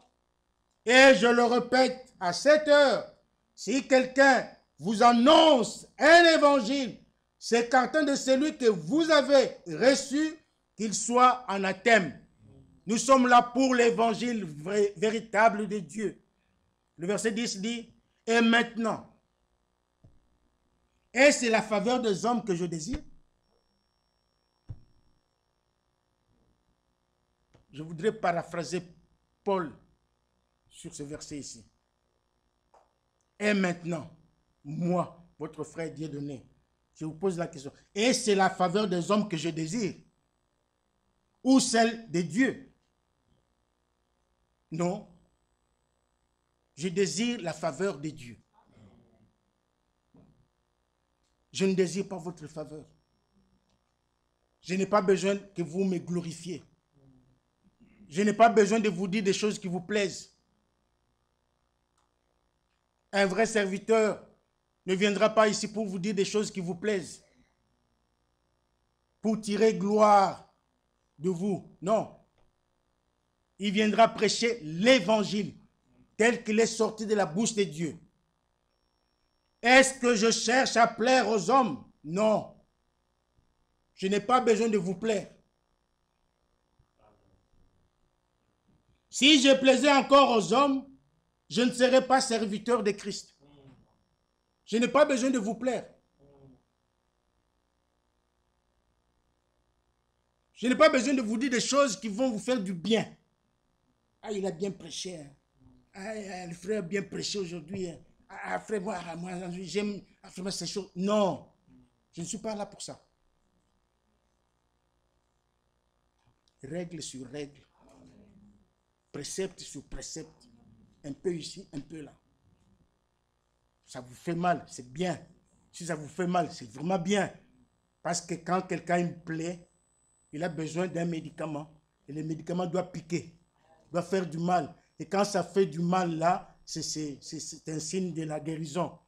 et je le répète à cette heure, si quelqu'un vous annonce un évangile s'écartant de celui que vous avez reçu, qu'il soit anathème. Nous sommes là pour l'évangile véritable de Dieu. Le verset 10 dit, et maintenant, est-ce la faveur des hommes que je désire? Je voudrais paraphraser Paul sur ce verset ici. Et maintenant, moi, votre frère Dieudonné, je vous pose la question. Et c'est la faveur des hommes que je désire? Ou celle de Dieu? Non. Je désire la faveur de Dieu. Je ne désire pas votre faveur. Je n'ai pas besoin que vous me glorifiez. Je n'ai pas besoin de vous dire des choses qui vous plaisent. Un vrai serviteur ne viendra pas ici pour vous dire des choses qui vous plaisent, pour tirer gloire de vous. Non. Il viendra prêcher l'évangile tel qu'il est sorti de la bouche de Dieu. Est-ce que je cherche à plaire aux hommes? Non. Je n'ai pas besoin de vous plaire. Si je plaisais encore aux hommes, je ne serais pas serviteur de Christ. Je n'ai pas besoin de vous plaire. Je n'ai pas besoin de vous dire des choses qui vont vous faire du bien. Ah, il a bien prêché. Hein. Ah, le frère a bien prêché aujourd'hui. Hein. Ah, frère, moi j'aime affirmer ces choses. Non, je ne suis pas là pour ça. Règle sur règle. Précepte sur précepte. Un peu ici, un peu là. Ça vous fait mal, c'est bien. Si ça vous fait mal, c'est vraiment bien. Parce que quand quelqu'un me plaît, il a besoin d'un médicament. Et le médicament doit piquer, doit faire du mal. Et quand ça fait du mal là, c'est un signe de la guérison.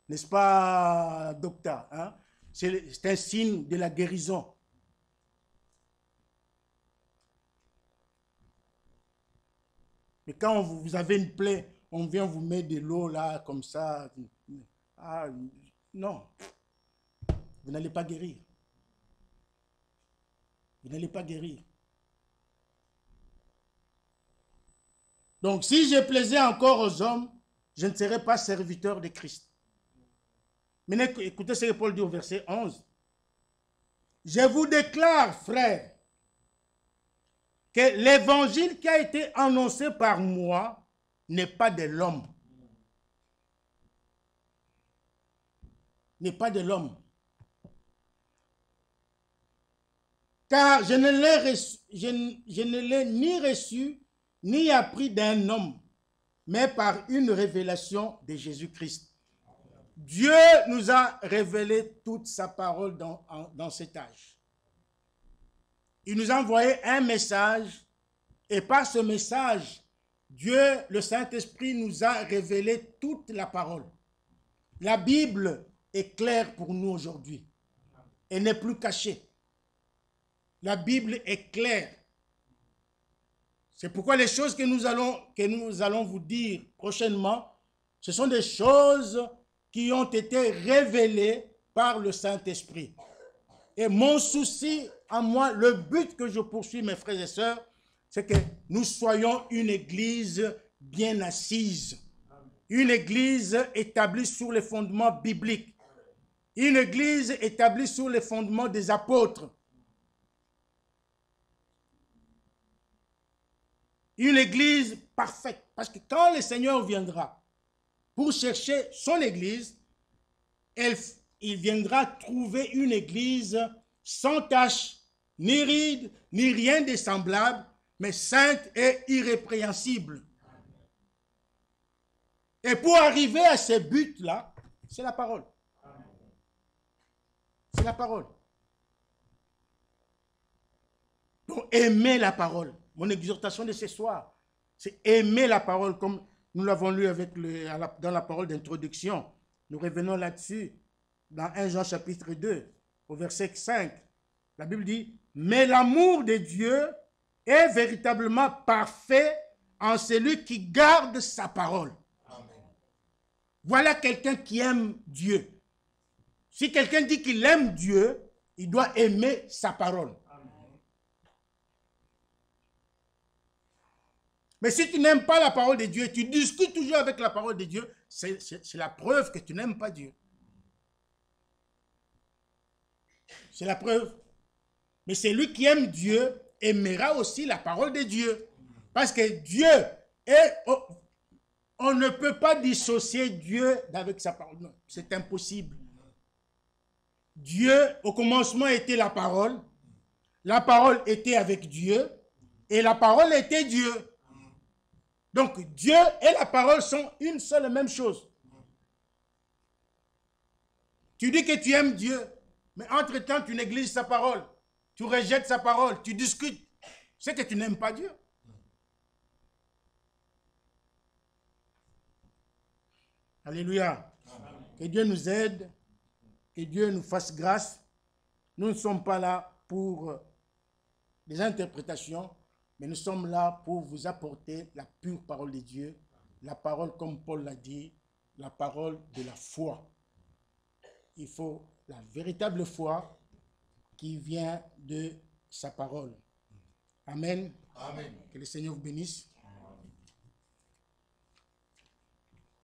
N'est-ce pas, docteur? Hein? C'est un signe de la guérison. Mais quand vous avez une plaie, on vient vous mettre de l'eau là, comme ça. Ah, non. Vous n'allez pas guérir. Vous n'allez pas guérir. Donc, si je plaisais encore aux hommes, je ne serais pas serviteur de Christ. Maintenant, écoutez ce que Paul dit au verset 11. Je vous déclare, frères, que l'évangile qui a été annoncé par moi n'est pas de l'homme. N'est pas de l'homme. Car je ne l'ai ni reçu, ni appris d'un homme, mais par une révélation de Jésus-Christ. Dieu nous a révélé toute sa parole dans cet âge. Il nous a envoyé un message, et par ce message, Dieu, le Saint-Esprit, nous a révélé toute la parole. La Bible est claire pour nous aujourd'hui. Elle n'est plus cachée. La Bible est claire. C'est pourquoi les choses que nous allons vous dire prochainement, ce sont des choses qui ont été révélées par le Saint-Esprit. Et mon souci à moi, le but que je poursuis, mes frères et sœurs, c'est que nous soyons une église bien assise. Une église établie sur les fondements bibliques. Une église établie sur les fondements des apôtres. Une église parfaite. Parce que quand le Seigneur viendra pour chercher son église, il viendra trouver une église sans tache, ni ride, ni rien de semblable, mais sainte et irrépréhensible. Et pour arriver à ce but-là, c'est la parole. C'est la parole. Donc, aimer la parole. Mon exhortation de ce soir, c'est aimer la parole, comme nous l'avons lu avec dans la parole d'introduction. Nous revenons là-dessus, dans 1 Jean chapitre 2, au verset 5. La Bible dit, « Mais l'amour de Dieu est véritablement parfait en celui qui garde sa parole. » Voilà quelqu'un qui aime Dieu. Si quelqu'un dit qu'il aime Dieu, il doit aimer sa parole. Mais si tu n'aimes pas la parole de Dieu, tu discutes toujours avec la parole de Dieu, c'est la preuve que tu n'aimes pas Dieu. C'est la preuve. Mais celui qui aime Dieu aimera aussi la parole de Dieu. Parce que Dieu est... On ne peut pas dissocier Dieu avec sa parole. Non, c'est impossible. Dieu, au commencement, était la parole. La parole était avec Dieu. Et la parole était Dieu. Donc, Dieu et la parole sont une seule et même chose. Tu dis que tu aimes Dieu, mais entre-temps, tu négliges sa parole. Tu rejettes sa parole, tu discutes. C'est que tu n'aimes pas Dieu. Alléluia. Amen. Que Dieu nous aide, que Dieu nous fasse grâce. Nous ne sommes pas là pour des interprétations, mais nous sommes là pour vous apporter la pure parole de Dieu, la parole, comme Paul l'a dit, la parole de la foi. Il faut la véritable foi qui vient de sa parole. Amen. Amen. Que le Seigneur vous bénisse.